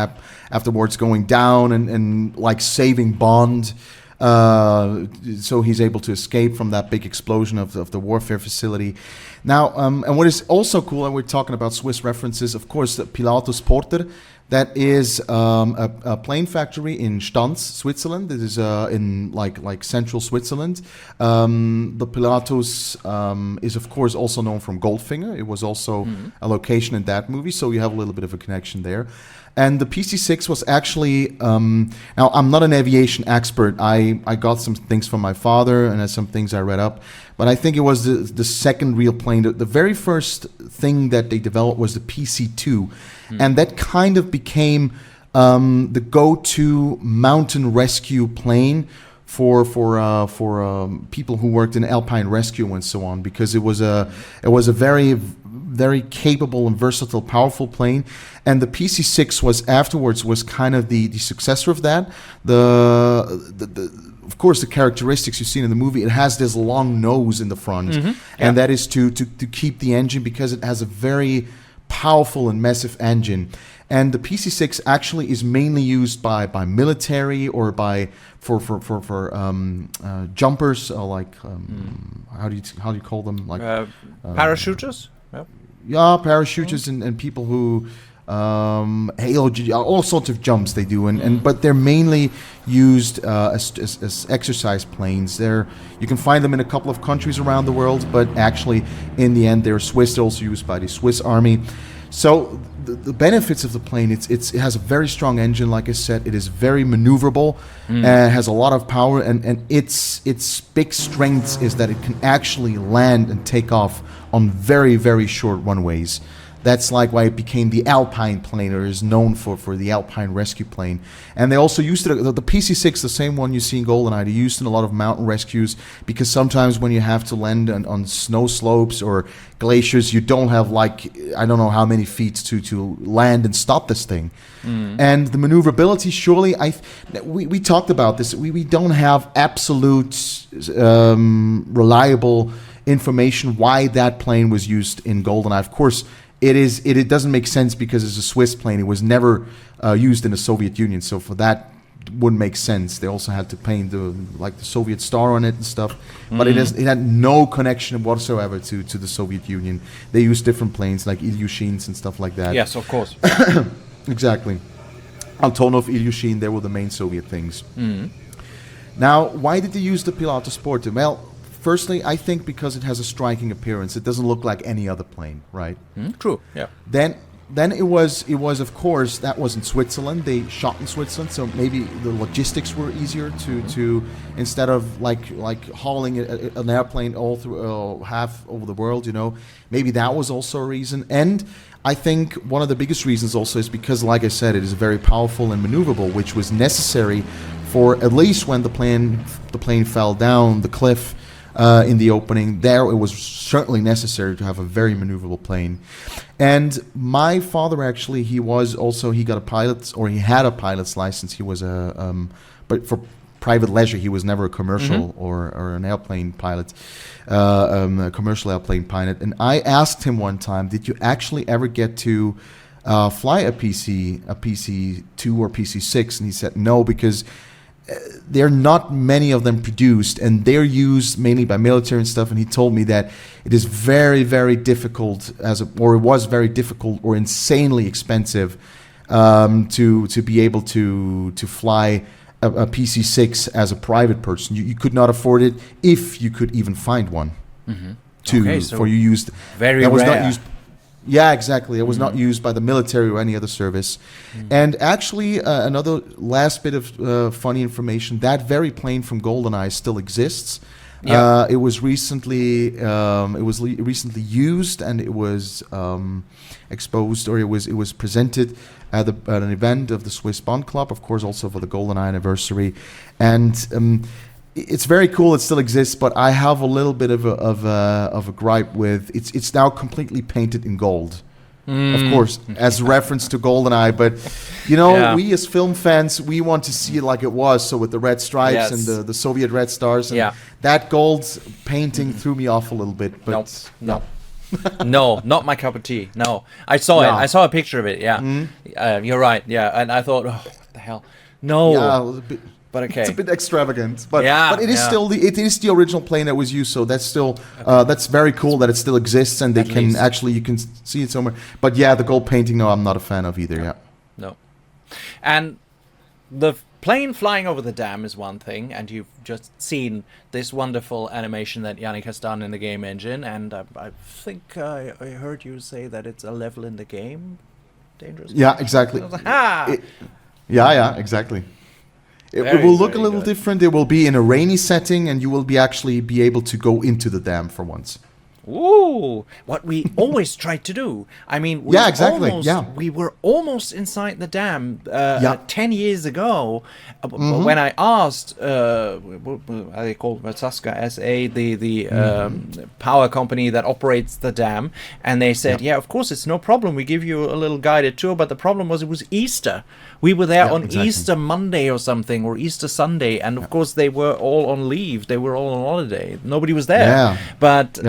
afterwards going down and like saving Bond, so he's able to escape from that big explosion of the warfare facility. Now, and what is also cool, and we're talking about Swiss references, of course, the Pilatus Porter. That is a plane factory in Stanz, Switzerland. It is in like central Switzerland. The Pilatus is of course also known from Goldfinger. It was also a location in that movie, so you have a little bit of a connection there. And the PC-6 was actually, now I'm not an aviation expert. I got some things from my father and some things I read up, but I think it was the second real plane. The very first thing that they developed was the PC-2, and that kind of became the go-to mountain rescue plane for people who worked in alpine rescue and so on, because it was a very capable and versatile, powerful plane. And the PC-6 was kind of the successor of that. Of course, the characteristics you've seen in the movie, it has this long nose in the front, and that is to keep the engine, because it has a very powerful and massive engine. And the PC-6 actually is mainly used by military or for jumpers, or like how do you call them, like parachuters? Yeah, parachuters and people who all sorts of jumps they do, but they're mainly used as exercise planes. You can find them in a couple of countries around the world, but actually in the end they're Swiss. They're also used by the Swiss Army. So the benefits of the plane, it has a very strong engine, like I said. It is very maneuverable, has a lot of power, and its big strength is that it can actually land and take off on very, very short runways. That's like why it became the Alpine plane, or is known for the Alpine rescue plane. And they also used it, the PC-6, the same one you see in GoldenEye, they used in a lot of mountain rescues, because sometimes when you have to land on snow slopes or glaciers, you don't have like, I don't know how many feet to land and stop this thing. And the maneuverability, surely, we talked about this, we don't have absolute reliable information why that plane was used in GoldenEye. Of course, it doesn't make sense because it's a Swiss plane. It was never used in the Soviet Union, so for that wouldn't make sense. They also had to paint the Soviet star on it and stuff, but it had no connection whatsoever to the Soviet Union. They used different planes like Ilyushins and stuff like that. Yes, of course. Exactly. Antonov, Ilyushin, they were the main Soviet things. Now, why did they use the Pilatus Sport? Well, firstly, I think because it has a striking appearance. It doesn't look like any other plane, right? True. Yeah. Then it was of course, that was in Switzerland. They shot in Switzerland, so maybe the logistics were easier to instead of like hauling an airplane all through half over the world. Maybe that was also a reason. And I think one of the biggest reasons also is because, like I said, it is very powerful and maneuverable, which was necessary for at least when the plane fell down the cliff. In the opening there, it was certainly necessary to have a very maneuverable plane. And my father actually, he got a pilot's, or he had a pilot's license. He was but for private leisure, he was never a commercial or an airplane pilot, a commercial airplane pilot. And I asked him one time, did you actually ever get to fly a PC2 or PC6? And he said no, because there are not many of them produced, and they're used mainly by military and stuff. And he told me that it is very, very difficult, it was very difficult or insanely expensive to be able to fly a PC-6 as a private person. You could not afford it if you could even find one. For you used. Very that was rare. not used. Yeah, exactly. It was not used by the military or any other service. And actually, another last bit of funny information: that very plane from GoldenEye still exists. Yeah. It was recently used, and it was exposed, or it was presented at an event of the Swiss Bond Club, of course, also for the GoldenEye anniversary. And it's very cool. It still exists, but I have a little bit of a gripe with it's now completely painted in gold. Of course, as reference to GoldenEye, but we as film fans, we want to see it like it was. So with the red stripes and the Soviet red stars, and that gold painting threw me off a little bit. But no. No, not my cup of tea. No, I saw it. I saw a picture of it. Yeah, you're right. Yeah, and I thought, what the hell? No. Yeah, it was a bit. But okay, it's a bit extravagant, but it is still the original plane that was used. So that's still that's very cool that it still exists, and you can see it somewhere. But yeah, the gold painting, no, I'm not a fan of either. No. And the plane flying over the dam is one thing, and you've just seen this wonderful animation that Yannick has done in the game engine, and I think I heard you say that it's a level in the game. Dangerous. Yeah, exactly. Exactly. It will look a little different. It will be in a rainy setting, and you will be able to go into the dam for once. Ooh, what we always tried to do. I mean, we were almost inside the dam 10 years ago when I asked, I call Verzasca SA, the power company that operates the dam, and they said, yeah, of course, it's no problem. We give you a little guided tour, but the problem was it was Easter. We were there on Easter Monday or something, or Easter Sunday, and of course they were all on leave. They were all on holiday. Nobody was there. Yeah. But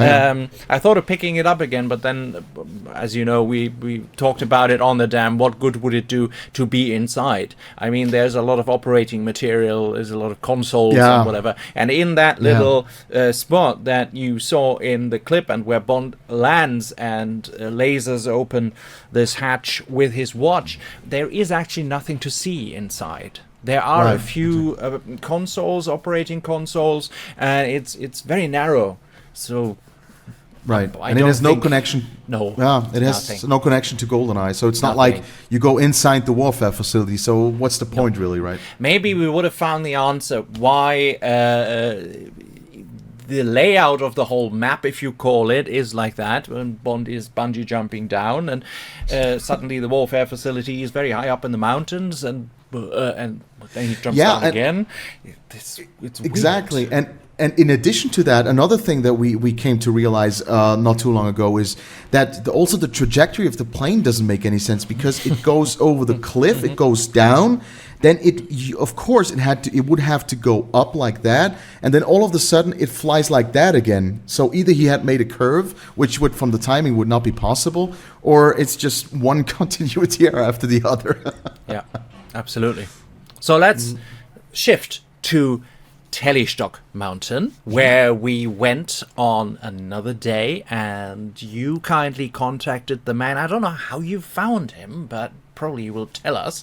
I thought of picking it up again, but then, as you know, we talked about it on the dam. What good would it do to be inside? I mean, there's a lot of operating material, there's a lot of consoles and whatever. And in that little spot that you saw in the clip, and where Bond lands and lasers open this hatch with his watch, there is actually nothing to see inside. There are a few consoles, operating consoles, and it's very narrow. So. Right, and it has no connection. No, it has no connection to GoldenEye, so it's not like you go inside the warfare facility. So what's the point, really, right? Maybe we would have found the answer why the layout of the whole map, if you call it, is like that. When Bond is bungee jumping down, and suddenly the warfare facility is very high up in the mountains, and then he jumps down again. It's exactly, weird. And in addition to that, another thing that we came to realize not too long ago is that also the trajectory of the plane doesn't make any sense, because it goes over the cliff, it goes down, then it would have to go up like that, and then all of a sudden it flies like that again. So either he had made a curve, which would, from the timing, would not be possible, or it's just one continuity error after the other. Yeah, absolutely. So let's shift to Tällistock Mountain, where we went on another day, and you kindly contacted the man. I don't know how you found him, but probably you will tell us.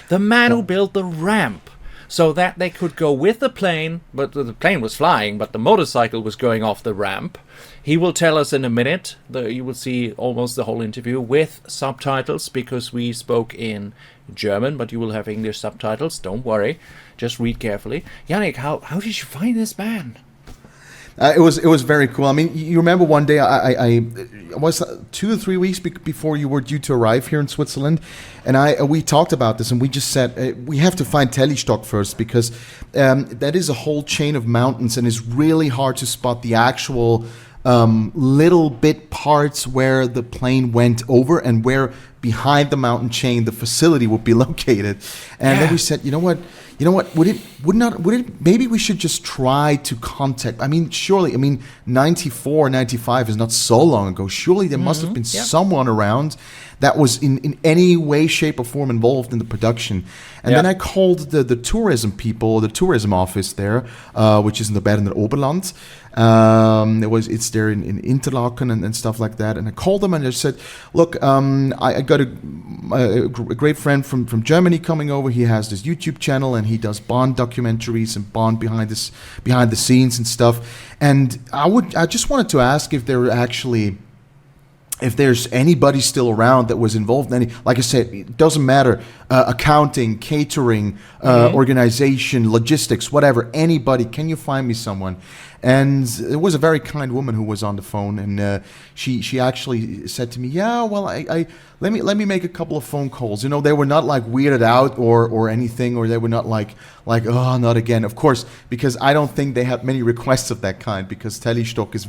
The man who built the ramp so that they could go with the plane, but the plane was flying, but the motorcycle was going off the ramp. He will tell us in a minute. You will see almost the whole interview with subtitles, because we spoke in German, but you will have English subtitles. Don't worry. Just read carefully. Yannick, how did you find this man? It was very cool. I mean, you remember one day I was 2 or 3 weeks before you were due to arrive here in Switzerland, and we talked about this, and we just said we have to find Tällistock first, because that is a whole chain of mountains, and it's really hard to spot the actual little bit parts where the plane went over and where behind the mountain chain the facility would be located. And then we said, you know what, maybe we should just try to contact, surely, 94, 95 is not so long ago. Surely there must have been someone around that was in any way, shape, or form involved in the production. And then I called the tourism people, the tourism office there, which is in the Berner Oberland. It's there in Interlaken and stuff like that. And I called them and I said, look, I got a great friend from Germany coming over. He has this YouTube channel, and he does Bond documentaries and Bond behind the scenes and stuff. And I just wanted to ask if there's anybody still around that was involved in any, like I said, it doesn't matter, accounting, catering, organization, logistics, whatever, anybody, can you find me someone? And it was a very kind woman who was on the phone, and she actually said to me, yeah, well, I let me make a couple of phone calls. You know, they were not like weirded out or anything, or they were not like oh, not again. Of course, because I don't think they have many requests of that kind, because Tällistock is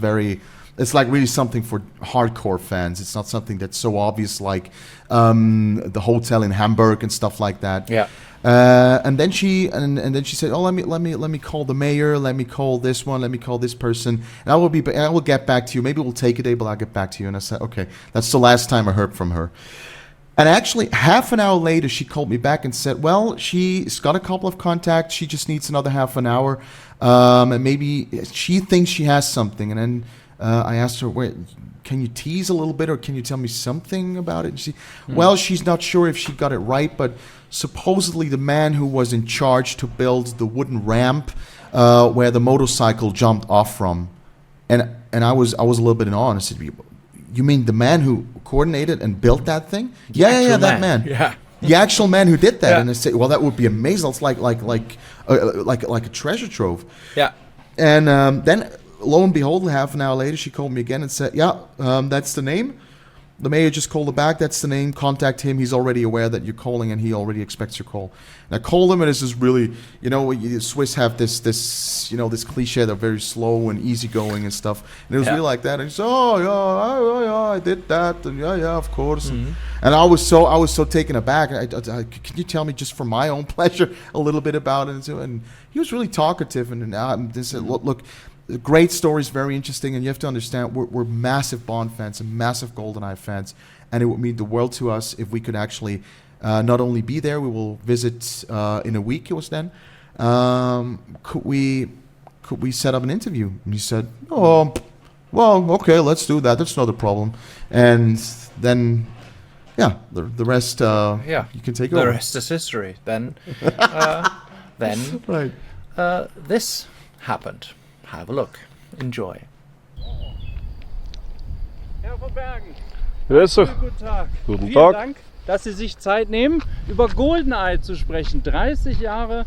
it's like really something for hardcore fans. It's not something that's so obvious like the hotel in Hamburg and stuff like that. Yeah. And then she said, "Oh, let me call the mayor. Let me call this one. Let me call this person. And I will get back to you. Maybe we'll take a day, but I'll get back to you." And I said, "Okay." That's the last time I heard from her. And actually, half an hour later, she called me back and said, "Well, she's got a couple of contacts. She just needs another half an hour, and maybe she thinks she has something." And then I asked her, wait, can you tease a little bit, or can you tell me something about it? And well, she's not sure if she got it right, but supposedly the man who was in charge to build the wooden ramp where the motorcycle jumped off from, and I was a little bit in awe, and I said, you mean the man who coordinated and built that thing? Yeah, that man. Yeah. The actual man who did that. Yeah. And I said, well, that would be amazing. It's like a treasure trove. Yeah. And then, lo and behold, half an hour later, she called me again and said, that's the name. The mayor just called her back. That's the name. Contact him. He's already aware that you're calling, and he already expects your call. And I called him, and it's just really, the Swiss have this cliche. They're very slow and easygoing and stuff. And it was really like that. And he said, I did that, and of course. Mm-hmm. And I was so taken aback. Can you tell me, just for my own pleasure, a little bit about it? And he was really talkative, and they said, look. Great stories, very interesting, and you have to understand we're massive Bond fans and massive GoldenEye fans, and it would mean the world to us if we could actually not only be there. We will visit in a week. It was then. Could we set up an interview? And he said, "Oh, well, okay, let's do that. That's not a problem." And then, the rest. You can take over. The rest is history. Then, right. This happened. Have a look. Enjoy. Herr von Bergen. Grüße. Guten Tag. Guten Vielen Tag. Dank, dass Sie sich Zeit nehmen, über GoldenEye zu sprechen. 30 Jahre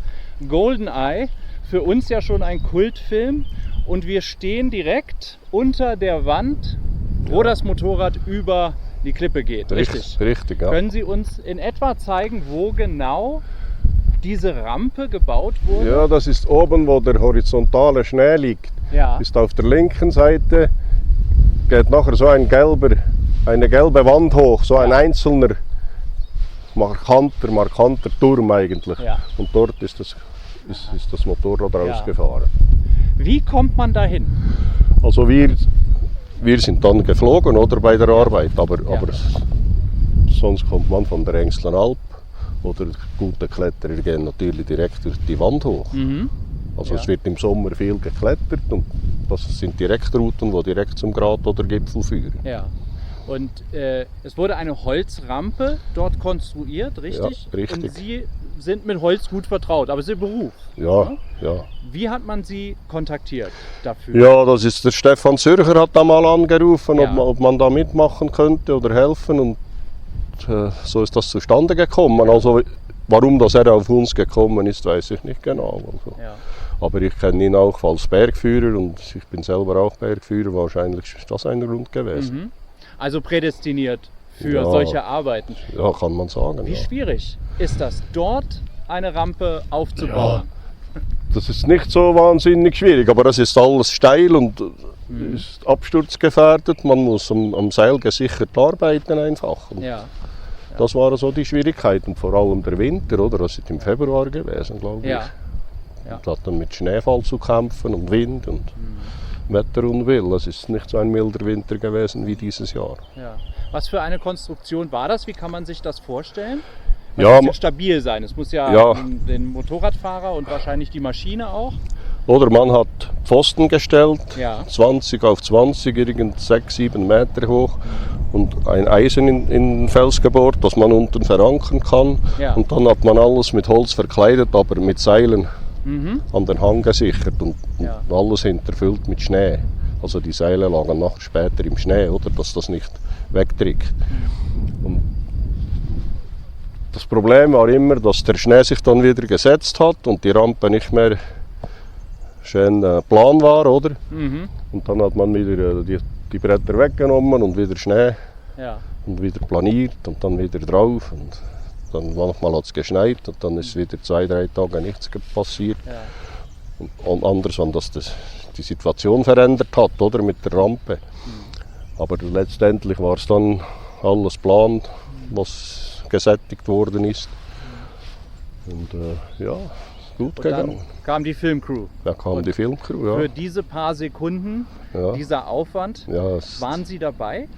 GoldenEye, für uns ja schon ein Kultfilm. Und wir stehen direkt unter der Wand, wo das Motorrad über die Klippe geht. Richtig? Richtig, ja. Können Sie uns in etwa zeigen, wo genau diese Rampe gebaut wurde? Ja, das ist oben, wo der horizontale Schnee liegt. Ja. Ist auf der linken Seite, geht nachher so eine gelbe Wand hoch, so ein einzelner markanter Turm eigentlich. Ja. Und dort ist das Motorrad rausgefahren. Wie kommt man dahin? Also wir sind dann geflogen, oder, bei der Arbeit, aber sonst kommt man von der Engstler Alp. Oder gute Kletterer gehen natürlich direkt durch die Wand hoch. Also es wird im Sommer viel geklettert, und das sind Direktrouten, die direkt zum Grat oder Gipfel führen. Ja. Und es wurde eine Holzrampe dort konstruiert, richtig? Ja, richtig. Und Sie sind mit Holz gut vertraut, aber es ist Ihr Beruf. Ja. Wie hat man Sie kontaktiert dafür? Ja, das ist der Stefan Zürcher hat da mal angerufen, Ja. ob man da mitmachen könnte oder helfen. Und so ist das zustande gekommen. Also warum das er auf uns gekommen ist, weiß ich nicht genau. Also. Ja. Aber ich kenne ihn auch als Bergführer, und ich bin selber auch Bergführer. Wahrscheinlich ist das ein Grund gewesen. Also prädestiniert für solche Arbeiten. Ja, kann man sagen. Wie schwierig ist das, dort eine Rampe aufzubauen? Das ist nicht so wahnsinnig schwierig, aber es ist alles steil und ist absturzgefährdet. Man muss am Seil gesichert arbeiten einfach. Und das war so die Schwierigkeit, und vor allem der Winter, oder? Das ist im Februar gewesen, glaube ich. Ja. Und hat dann mit Schneefall zu kämpfen und Wind und Wetterunwill. Es ist nicht so ein milder Winter gewesen wie dieses Jahr. Ja. Was für eine Konstruktion war das? Wie kann man sich das vorstellen? Es Ja, muss ja stabil sein. Es muss Ja. den Motorradfahrer und wahrscheinlich die Maschine auch. Oder man hat Pfosten gestellt, Ja. 20 auf 20, irgend 6, 7 Meter hoch, und ein Eisen in den Fels gebohrt, das man unten verankern kann. Ja. Und dann hat man alles mit Holz verkleidet, aber mit Seilen an den Hang gesichert, und alles hinterfüllt mit Schnee. Also die Seile lagen nachher später im Schnee, oder, dass das nicht wegdrückt. Und das Problem war immer, dass der Schnee sich dann wieder gesetzt hat und die Rampe nicht mehr schön plan war, oder? Und dann hat man wieder die Bretter weggenommen und wieder Schnee und wieder planiert und dann wieder drauf. Und dann manchmal hat es geschneit und dann ist wieder 2, 3 Tage nichts passiert. Ja. Und anders, wenn das die Situation verändert hat, oder, mit der Rampe. Aber letztendlich war es dann alles geplant, was gesättigt worden ist. Und gut gegangen. Dann kam die Filmcrew. Da kam die Filmcrew, ja. Für diese paar Sekunden, dieser Aufwand, waren Sie dabei?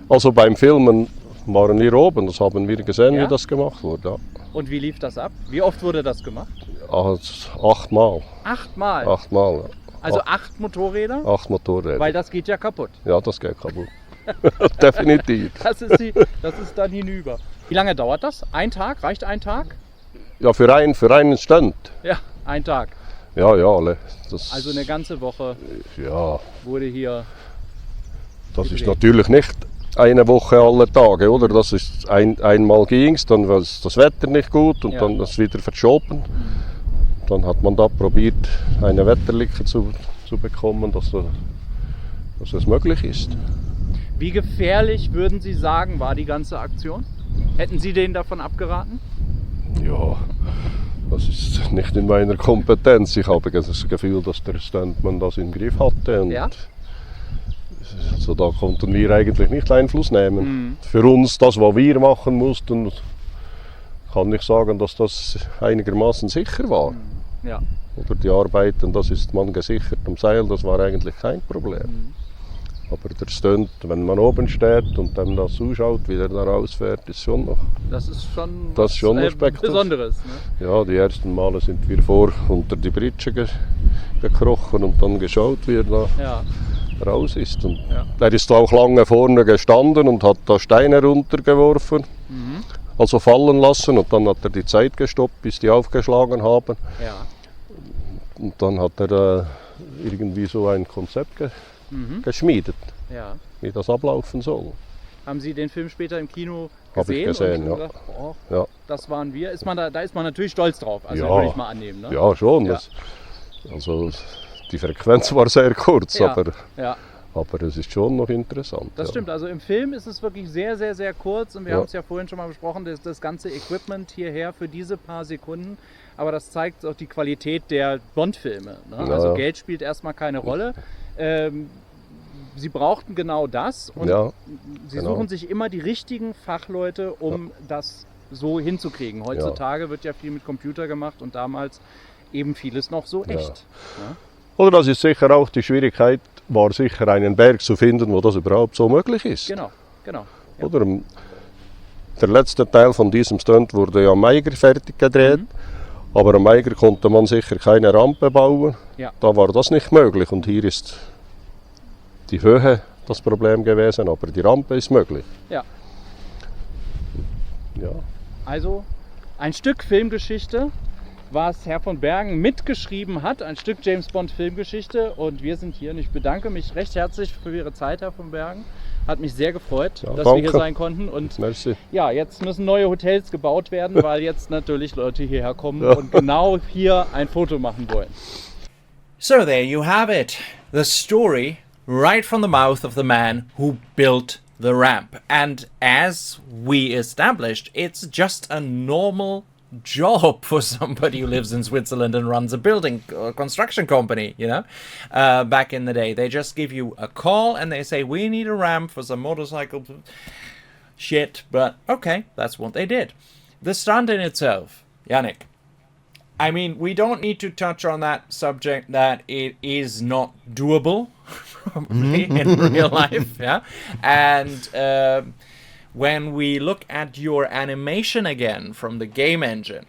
Also beim Filmen waren wir oben, das haben wir gesehen, wie das gemacht wurde. Ja. Und wie lief das ab? Wie oft wurde das gemacht? 8 Mal. 8 Mal? 8 Mal, ja. Also 8 Motorräder? 8 Motorräder. Weil das geht ja kaputt. Ja, das geht kaputt. Definitiv. Das ist dann hinüber. Wie lange dauert das? Ein Tag? Reicht ein Tag? Ja, für einen Stunt. Ja, ein Tag. Ja, alle. Also eine ganze Woche ja, wurde hier. das ist natürlich nicht eine Woche alle Tage, oder? Das ist einmal ging's, dann war das Wetter nicht gut und dann ist es wieder verschoben. Dann hat man da probiert, eine Wetterlücke zu bekommen, dass es möglich ist. Wie gefährlich würden Sie sagen, war die ganze Aktion? Hätten Sie denen davon abgeraten? Ja, das ist nicht in meiner Kompetenz. Ich habe das Gefühl, dass der Stuntman das im Griff hatte. Und also da konnten wir eigentlich nicht Einfluss nehmen. Für uns, das, was wir machen mussten, kann ich sagen, dass das einigermaßen sicher war. Ja. Oder die Arbeiten, das ist man gesichert am Seil, das war eigentlich kein Problem. Aber der Stunt, wenn man oben steht und dann da zuschaut, wie der da rausfährt, ist schon noch. Das ist schon Besonderes. Ne? Ja, die ersten Male sind wir unter die Britsche gekrochen und dann geschaut, wie er da raus ist. Und er ist auch lange vorne gestanden und hat da Steine runtergeworfen, also fallen lassen, und dann hat er die Zeit gestoppt, bis die aufgeschlagen haben. Ja. Und dann hat er irgendwie so ein Konzept geschmiedet, wie das ablaufen soll. Haben Sie den Film später im Kino gesehen? Habe ich gesehen, und ja. Gedacht, oh, Ja. Das waren wir. Da ist man natürlich stolz drauf, also Ja. würde ich mal annehmen. Ne? Ja, schon. Ja. Also die Frequenz war sehr kurz, Ja. aber es ist schon noch interessant. Das stimmt, also im Film ist es wirklich sehr, sehr, sehr kurz und wir haben es ja vorhin schon mal besprochen, das ganze Equipment hierher für diese paar Sekunden, aber das zeigt auch die Qualität der Bond-Filme. Ne? Ja. Also Geld spielt erstmal keine Rolle. Sie brauchten genau das und sie suchen sich immer die richtigen Fachleute, um das so hinzukriegen. Heutzutage wird ja viel mit Computer gemacht und damals eben vieles noch so echt. Ne? Oder das ist sicher auch die Schwierigkeit, war sicher einen Berg zu finden, wo das überhaupt so möglich ist. Genau. Ja. Oder der letzte Teil von diesem Stunt wurde ja am Eiger fertig gedreht, aber am Eiger konnte man sicher keine Rampe bauen. Ja. Da war das nicht möglich und hier ist die Höhe das Problem gewesen, aber die Rampe ist möglich. Ja. Ja. Also ein Stück Filmgeschichte, was Herr von Bergen mitgeschrieben hat, ein Stück James Bond Filmgeschichte, und wir sind hier und ich bedanke mich recht herzlich für Ihre Zeit, Herr von Bergen. Hat mich sehr gefreut, dass wir hier sein konnten, und Merci. ja, jetzt müssen neue Hotels gebaut werden, weil jetzt natürlich Leute hierher kommen und genau hier ein Foto machen wollen. So there you have it. The story right from the mouth of the man who built the ramp. And as we established, it's just a normal job for somebody who lives in Switzerland and runs a building construction company, you know. Back in the day, they just give you a call and they say, we need a ramp for some motorcycle shit. But okay, that's what they did. The stunt in itself, Yannick, I mean, we don't need to touch on that subject, that it is not doable probably in real life, yeah. And when we look at your animation again from the game engine,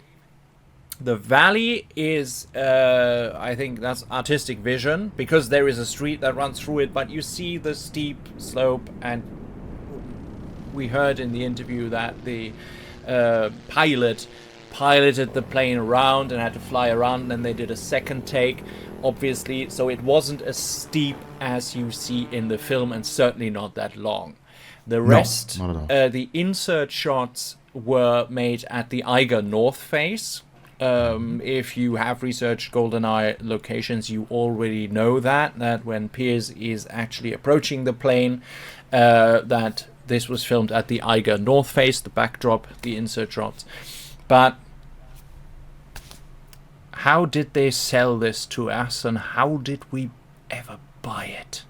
the valley is, I think that's artistic vision, because there is a street that runs through it, but you see the steep slope, and we heard in the interview that the pilot piloted the plane around and had to fly around, and they did a second take, obviously, so it wasn't as steep as you see in the film, and certainly not that long. The rest, not at all. The insert shots were made at the Eiger north face. If you have researched GoldenEye locations, you already know that when Piers is actually approaching the plane, that this was filmed at the Eiger north face, the backdrop, the insert shots. But how did they sell this to us, and how did we ever buy it?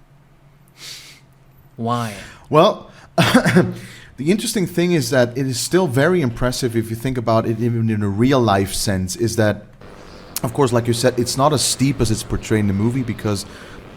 Why? Well, the interesting thing is that it is still very impressive if you think about it even in a real life sense, is that, of course, like you said, it's not as steep as it's portrayed in the movie, because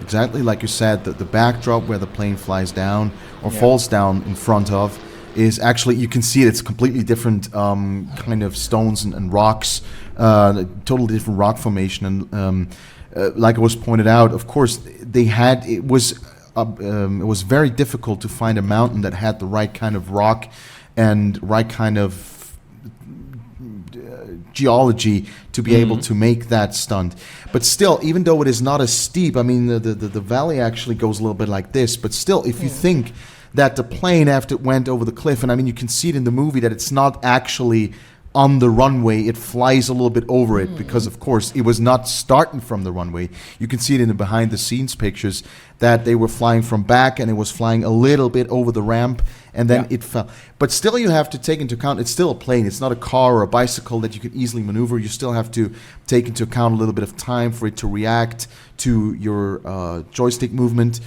exactly like you said, the backdrop where the plane flies down or falls down in front of is actually, you can see it's completely different kind of stones and rocks, totally different rock formation, and like it was pointed out, of course, it was very difficult to find a mountain that had the right kind of rock and right kind of geology to be able to make that stunt. But still, even though it is not as steep, I mean, the valley actually goes a little bit like this, but still, if you think that the plane, after it went over the cliff, and I mean, you can see it in the movie that it's not actually on the runway, it flies a little bit over it, because of course it was not starting from the runway. You can see it in the behind the scenes pictures that they were flying from back, and it was flying a little bit over the ramp, and then it fell. But still, you have to take into account, it's still a plane, it's not a car or a bicycle that you can easily maneuver. You still have to take into account a little bit of time for it to react to your joystick movement.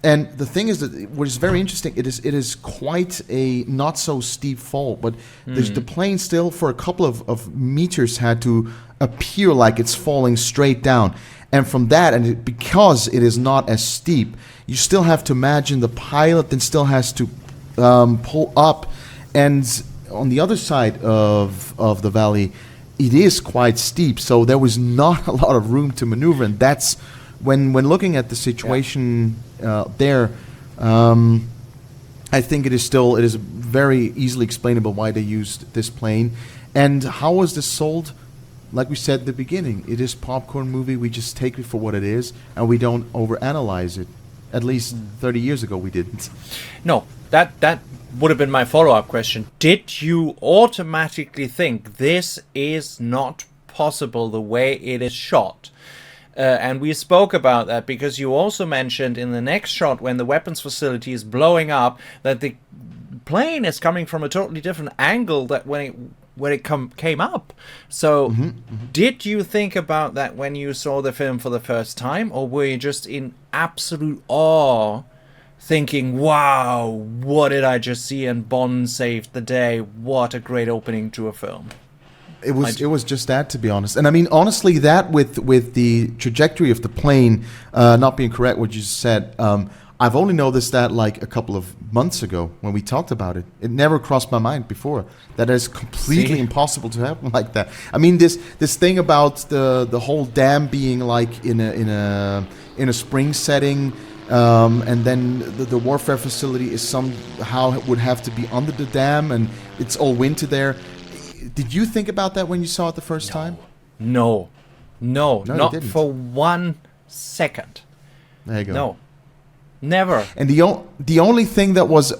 And the thing is that what is very interesting, it is quite a not so steep fall, but the plane still for a couple of meters had to appear like it's falling straight down. And from that, because it is not as steep, you still have to imagine the pilot then still has to pull up. And on the other side of the valley, it is quite steep, so there was not a lot of room to maneuver, and that's when looking at the situation there, I think it is very easily explainable why they used this plane. And how was this sold? Like we said at the beginning, it is popcorn movie. We just take it for what it is, and we don't overanalyze it. At least 30 years ago, we didn't. No, that would have been my follow-up question. Did you automatically think this is not possible the way it is shot? And we spoke about that because you also mentioned in the next shot when the weapons facility is blowing up that the plane is coming from a totally different angle that when it came up. So did you think about that when you saw the film for the first time, or were you just in absolute awe thinking, wow, what did I just see, and Bond saved the day, what a great opening to a film? It was just that, to be honest. And I mean, honestly, that with the trajectory of the plane not being correct, what you said, I've only noticed that like a couple of months ago when we talked about it. It never crossed my mind before. That is completely impossible to happen like that. I mean, this thing about the whole dam being like in a spring setting, and then the warfare facility is somehow would have to be under the dam, and it's all winter there. Did you think about that when you saw it the first time? No, not for 1 second. There you go. No, never. And the only thing that was,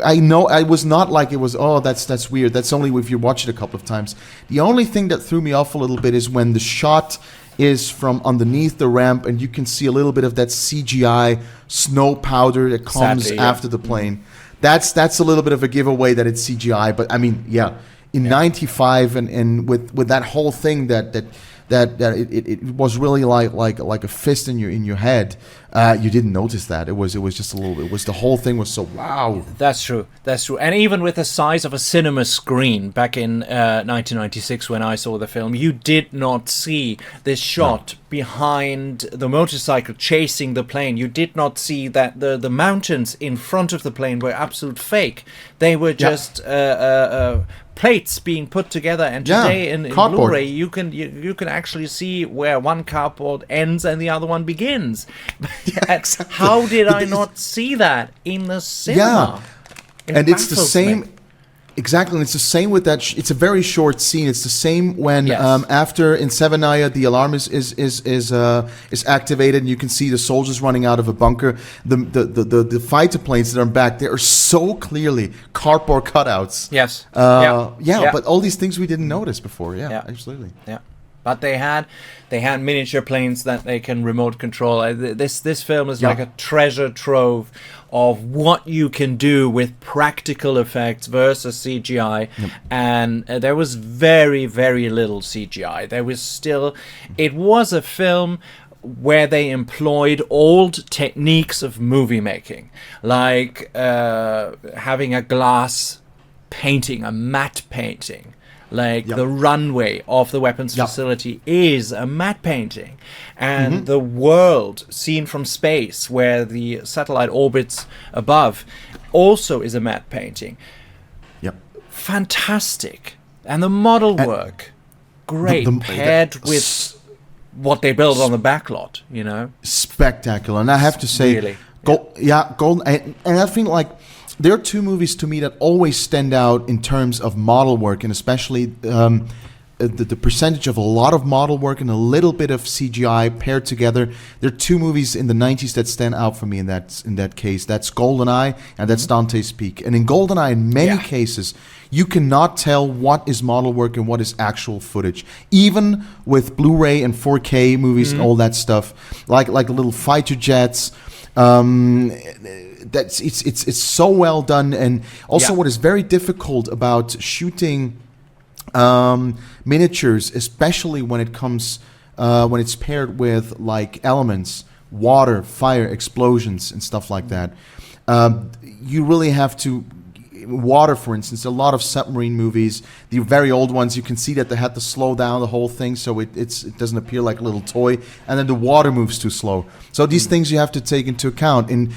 I know I was not like it was, oh, that's weird. That's only if you watch it a couple of times. The only thing that threw me off a little bit is when the shot is from underneath the ramp, and you can see a little bit of that CGI snow powder that comes after the plane. That's a little bit of a giveaway that it's CGI. But I mean, in '95 and with that whole thing that it was really like a fist in your head. You didn't notice that. It was just a little bit. The whole thing was so wow. That's true. And even with the size of a cinema screen back in 1996 when I saw the film, you did not see this shot behind the motorcycle chasing the plane. You did not see that the mountains in front of the plane were absolute fake. They were just plates being put together, and today in Blu-ray you can actually see where one cardboard ends and the other one begins. Exactly. How did I not see that in the cinema? And it's the same. Exactly, and it's the same with that. It's a very short scene. It's the same when after in Severnaya the alarm is activated, and you can see the soldiers running out of a bunker. The fighter planes that are back there are so clearly cardboard cutouts. Yes. But all these things we didn't notice before. Yeah, absolutely. Yeah. But they had miniature planes that they can remote control. This film is like a treasure trove of what you can do with practical effects versus CGI. And there was very, very little CGI. It was a film where they employed old techniques of movie making, like having a glass painting, a matte painting. Like the runway of the weapons facility is a matte painting. And the world seen from space, where the satellite orbits above, also is a matte painting. Fantastic. And the model work, great, paired with what they built on the backlot, you know. Spectacular. And I have to say, Really? Golden, and I think like there are two movies to me that always stand out in terms of model work, and especially the percentage of a lot of model work and a little bit of CGI paired together. There are two movies in the 90s that stand out for me in that case. That's GoldenEye and that's Dante's Peak. And in GoldenEye, in many cases, you cannot tell what is model work and what is actual footage. Even with Blu-ray and 4K movies and all that stuff, like little fighter jets. That's it's so well done. And also what is very difficult about shooting miniatures, especially when it comes when it's paired with like elements, water, fire, explosions, and stuff like that. You really have to. Water, for instance, a lot of submarine movies, the very old ones, you can see that they had to slow down the whole thing so it doesn't appear like a little toy, and then the water moves too slow. So these things you have to take into account in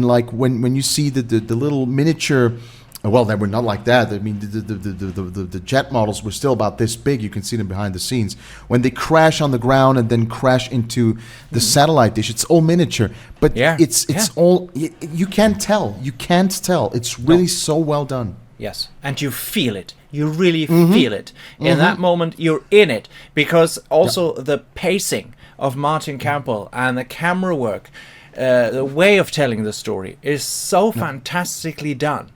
like when you see the little miniature. Well, they were not like that. I mean, the jet models were still about this big. You can see them behind the scenes. When they crash on the ground and then crash into the satellite dish, it's all miniature. But it's all... You can't tell. You can't tell. It's really so well done. Yes, and you feel it. You really feel it. In that moment, you're in it. Because also the pacing of Martin Campbell and the camera work, the way of telling the story is so fantastically done.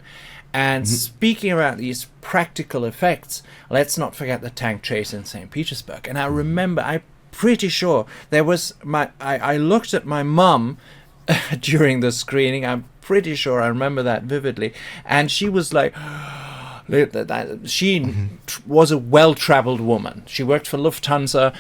And speaking about these practical effects, let's not forget the tank chase in St. Petersburg. And I remember, I'm pretty sure there was I looked at my mum during the screening. I'm pretty sure I remember that vividly. And she was like, she was a well-traveled woman. She worked for Lufthansa.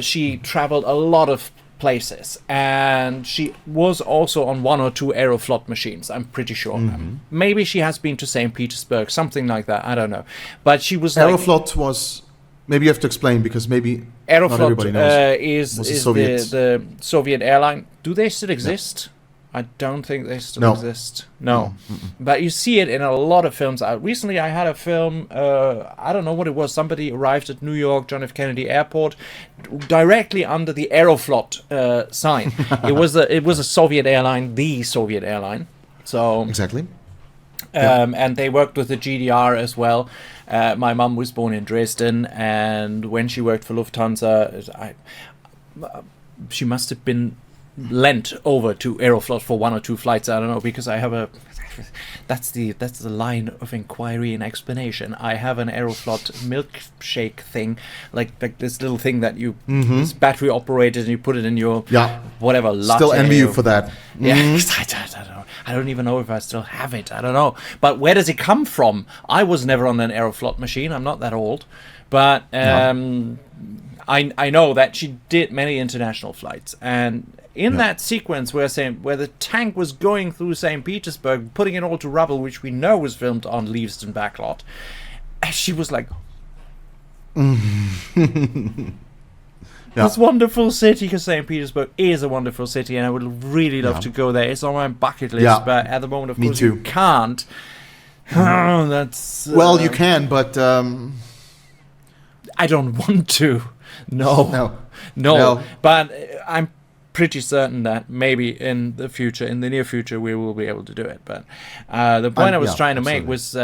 She traveled a lot of places, and she was also on 1 or 2 Aeroflot machines, I'm pretty sure. Maybe she has been to St. Petersburg, something like that, I don't know. But she was Aeroflot was, maybe you have to explain, because maybe not everybody knows. is the Soviet airline. Do they still exist? I don't think they still exist. No. But you see it in a lot of films. Recently I had a film, I don't know what it was. Somebody arrived at New York, John F. Kennedy Airport, directly under the Aeroflot sign. It was a Soviet airline, the Soviet airline. So exactly. And they worked with the GDR as well. My mum was born in Dresden, and when she worked for Lufthansa, she must have been lent over to Aeroflot for 1 or 2 flights. I don't know, because I have that's the line of inquiry and explanation. I have an Aeroflot milkshake thing, like this little thing that you it's battery operated, and you put it in your whatever latte. Still envy you for that. I don't even know if I still have it. I don't know. But where does it come from? I was never on an Aeroflot machine. I'm not that old, but I know that she did many international flights, and in that sequence where the tank was going through St. Petersburg, putting it all to rubble, which we know was filmed on Leavesden backlot, she was like, this wonderful city, because St. Petersburg is a wonderful city, and I would really love to go there. It's on my bucket list, but at the moment, of course, you can't. That's well, you can, but I don't want to. No. But I'm pretty certain that maybe in the near future, we will be able to do it. But the point I was trying to make was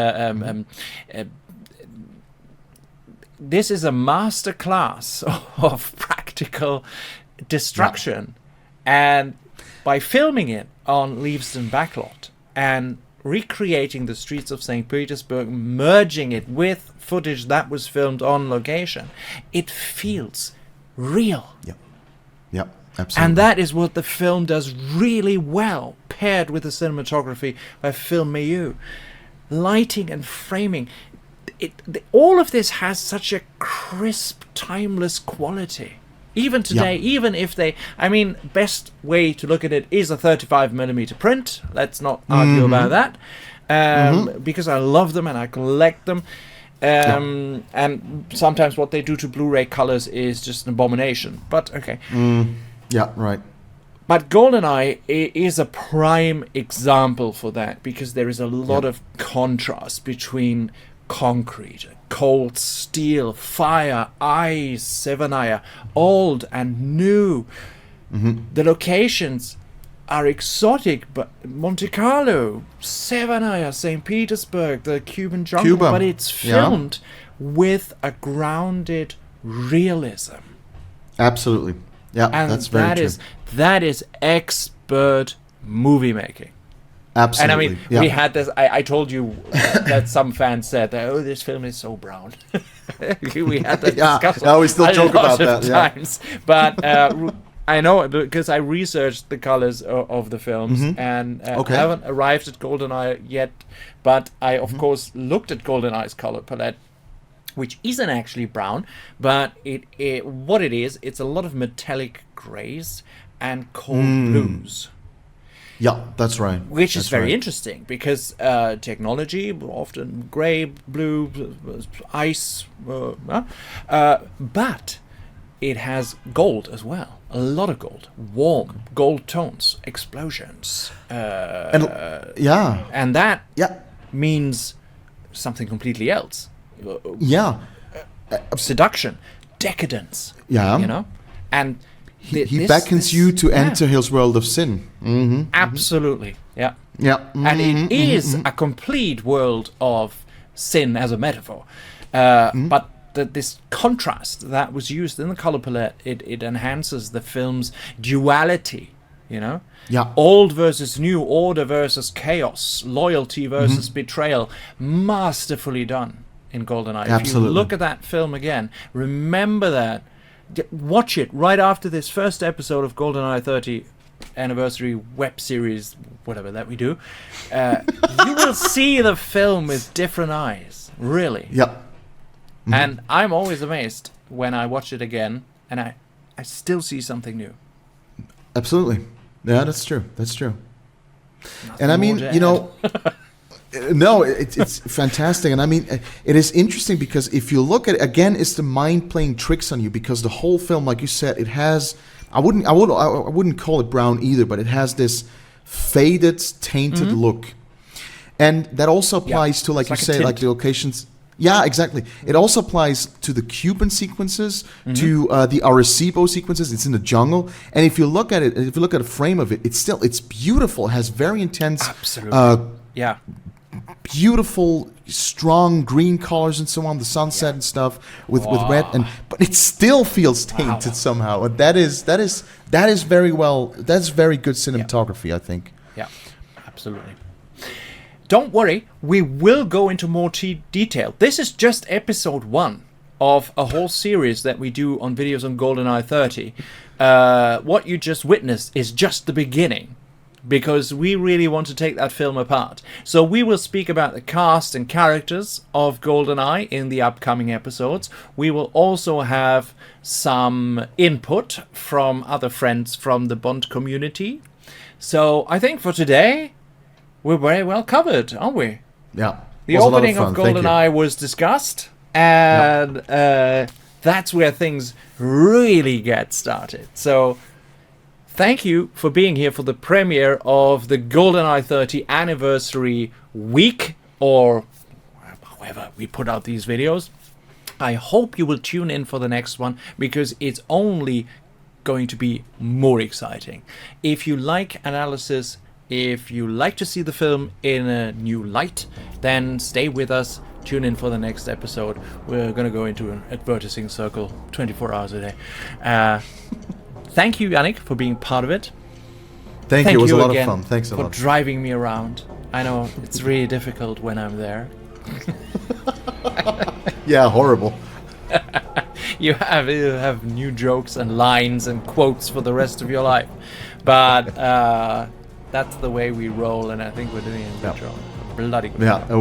this is a master class of practical destruction, and by filming it on Leavesden backlot and recreating the streets of St. Petersburg, merging it with footage that was filmed on location, it feels real. Yep, absolutely. And that is what the film does really well, paired with the cinematography by Phil Mayhew. Lighting and framing. All of this has such a crisp, timeless quality. Even today, even if best way to look at it is a 35mm print. Let's not argue about that. Because I love them and I collect them. And sometimes what they do to Blu-ray colors is just an abomination. But okay. Yeah, right. But GoldenEye is a prime example for that, because there is a lot of contrast between concrete, cold steel, fire, ice, Severnaya, old and new. The locations are exotic, but Monte Carlo, Severnaya, St. Petersburg, the Cuban jungle, Cuba. but it's filmed with a grounded realism. Absolutely. Yeah, And that's very true. that is expert movie making. Absolutely. And I mean, yeah. we had this. I told you that some fans said, "Oh, this film is so brown." We had that discussion. we still joke about a lot of that. Yeah. times. But I know because I researched the colors of the films, and Okay. I haven't arrived at GoldenEye yet. But I, of course, looked at GoldenEye's color palette, which isn't actually brown, but what it is, it's a lot of metallic grays and cold blues. Yeah, that's right. Which is That's very right. interesting because technology, often gray, blue, ice, but it has gold as well. A lot of gold. Warm gold tones, explosions. Yeah, And that yeah, means something completely else. yeah, Seduction, decadence, yeah. you know? And He beckons you to enter his world of sin. Mm-hmm. Absolutely, yeah. Yeah. And it is a complete world of sin as a metaphor. But this contrast that was used in the color palette, it enhances the film's duality, you know? Yeah. Old versus new, order versus chaos, loyalty versus betrayal. Masterfully done in GoldenEye. If Absolutely. you look at that film again, remember that. Watch it right after this first episode of GoldenEye 30 anniversary web series, whatever that we do. You will see the film with different eyes, really. Yeah. And I'm always amazed when I watch it again, and I still see something new. Absolutely. Yeah, that's true. That's true. And I more mean, to you know, no, it's fantastic. And I mean, it is interesting because if you look at it, again, it's the mind playing tricks on you because the whole film, like you said, it has, I wouldn't call it brown either, but it has this faded, tainted look. And that also applies to, like It's you like a say, like tint. the locations. Yeah, exactly. It also applies to the Cuban sequences, to the Arecibo sequences. It's in the jungle, and if you look at it, if you look at a frame of it, it's beautiful. It has very intense, Absolutely. Yeah. beautiful, strong green colors and so on. The sunset and stuff with red, but it still feels tainted somehow. And that is very well. That's very good cinematography, I think. Yeah, absolutely. Don't worry, we will go into more detail. This is just episode 1 of a whole series that we do on videos on GoldenEye 30. What you just witnessed is just the beginning, because we really want to take that film apart. So we will speak about the cast and characters of GoldenEye in the upcoming episodes. We will also have some input from other friends from the Bond community. So I think for today, we're very well covered, aren't we? Yeah. The Was a lot opening of fun. Thank you. GoldenEye was discussed, and that's where things really get started. So thank you for being here for the premiere of the GoldenEye 30 anniversary week, or however we put out these videos. I hope you will tune in for the next one, because it's only going to be more exciting. If you like analysis, if you like to see the film in a new light, then stay with us. Tune in for the next episode. We're going to go into an advertising circle 24 hours a day. Thank you, Yannick, for being part of it. Thank you. It was a lot of again fun. Thanks a for lot. driving me around. I know it's really difficult when I'm there. Yeah, horrible. You have new jokes and lines and quotes for the rest of your life. But that's the way we roll, and I think we're doing a good job. Bloody good job. Yeah,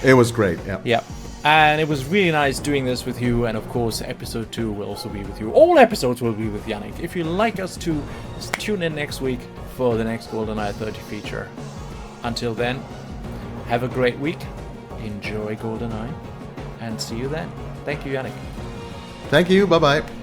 it was great. Yeah. Yeah. And it was really nice doing this with you, and of course episode 2 will also be with you. All episodes will be with Yannick. If you like us to, just tune in next week for the next GoldenEye 30 feature. Until then, have a great week, enjoy GoldenEye, and see you then. Thank you, Yannick. Thank you. Bye bye.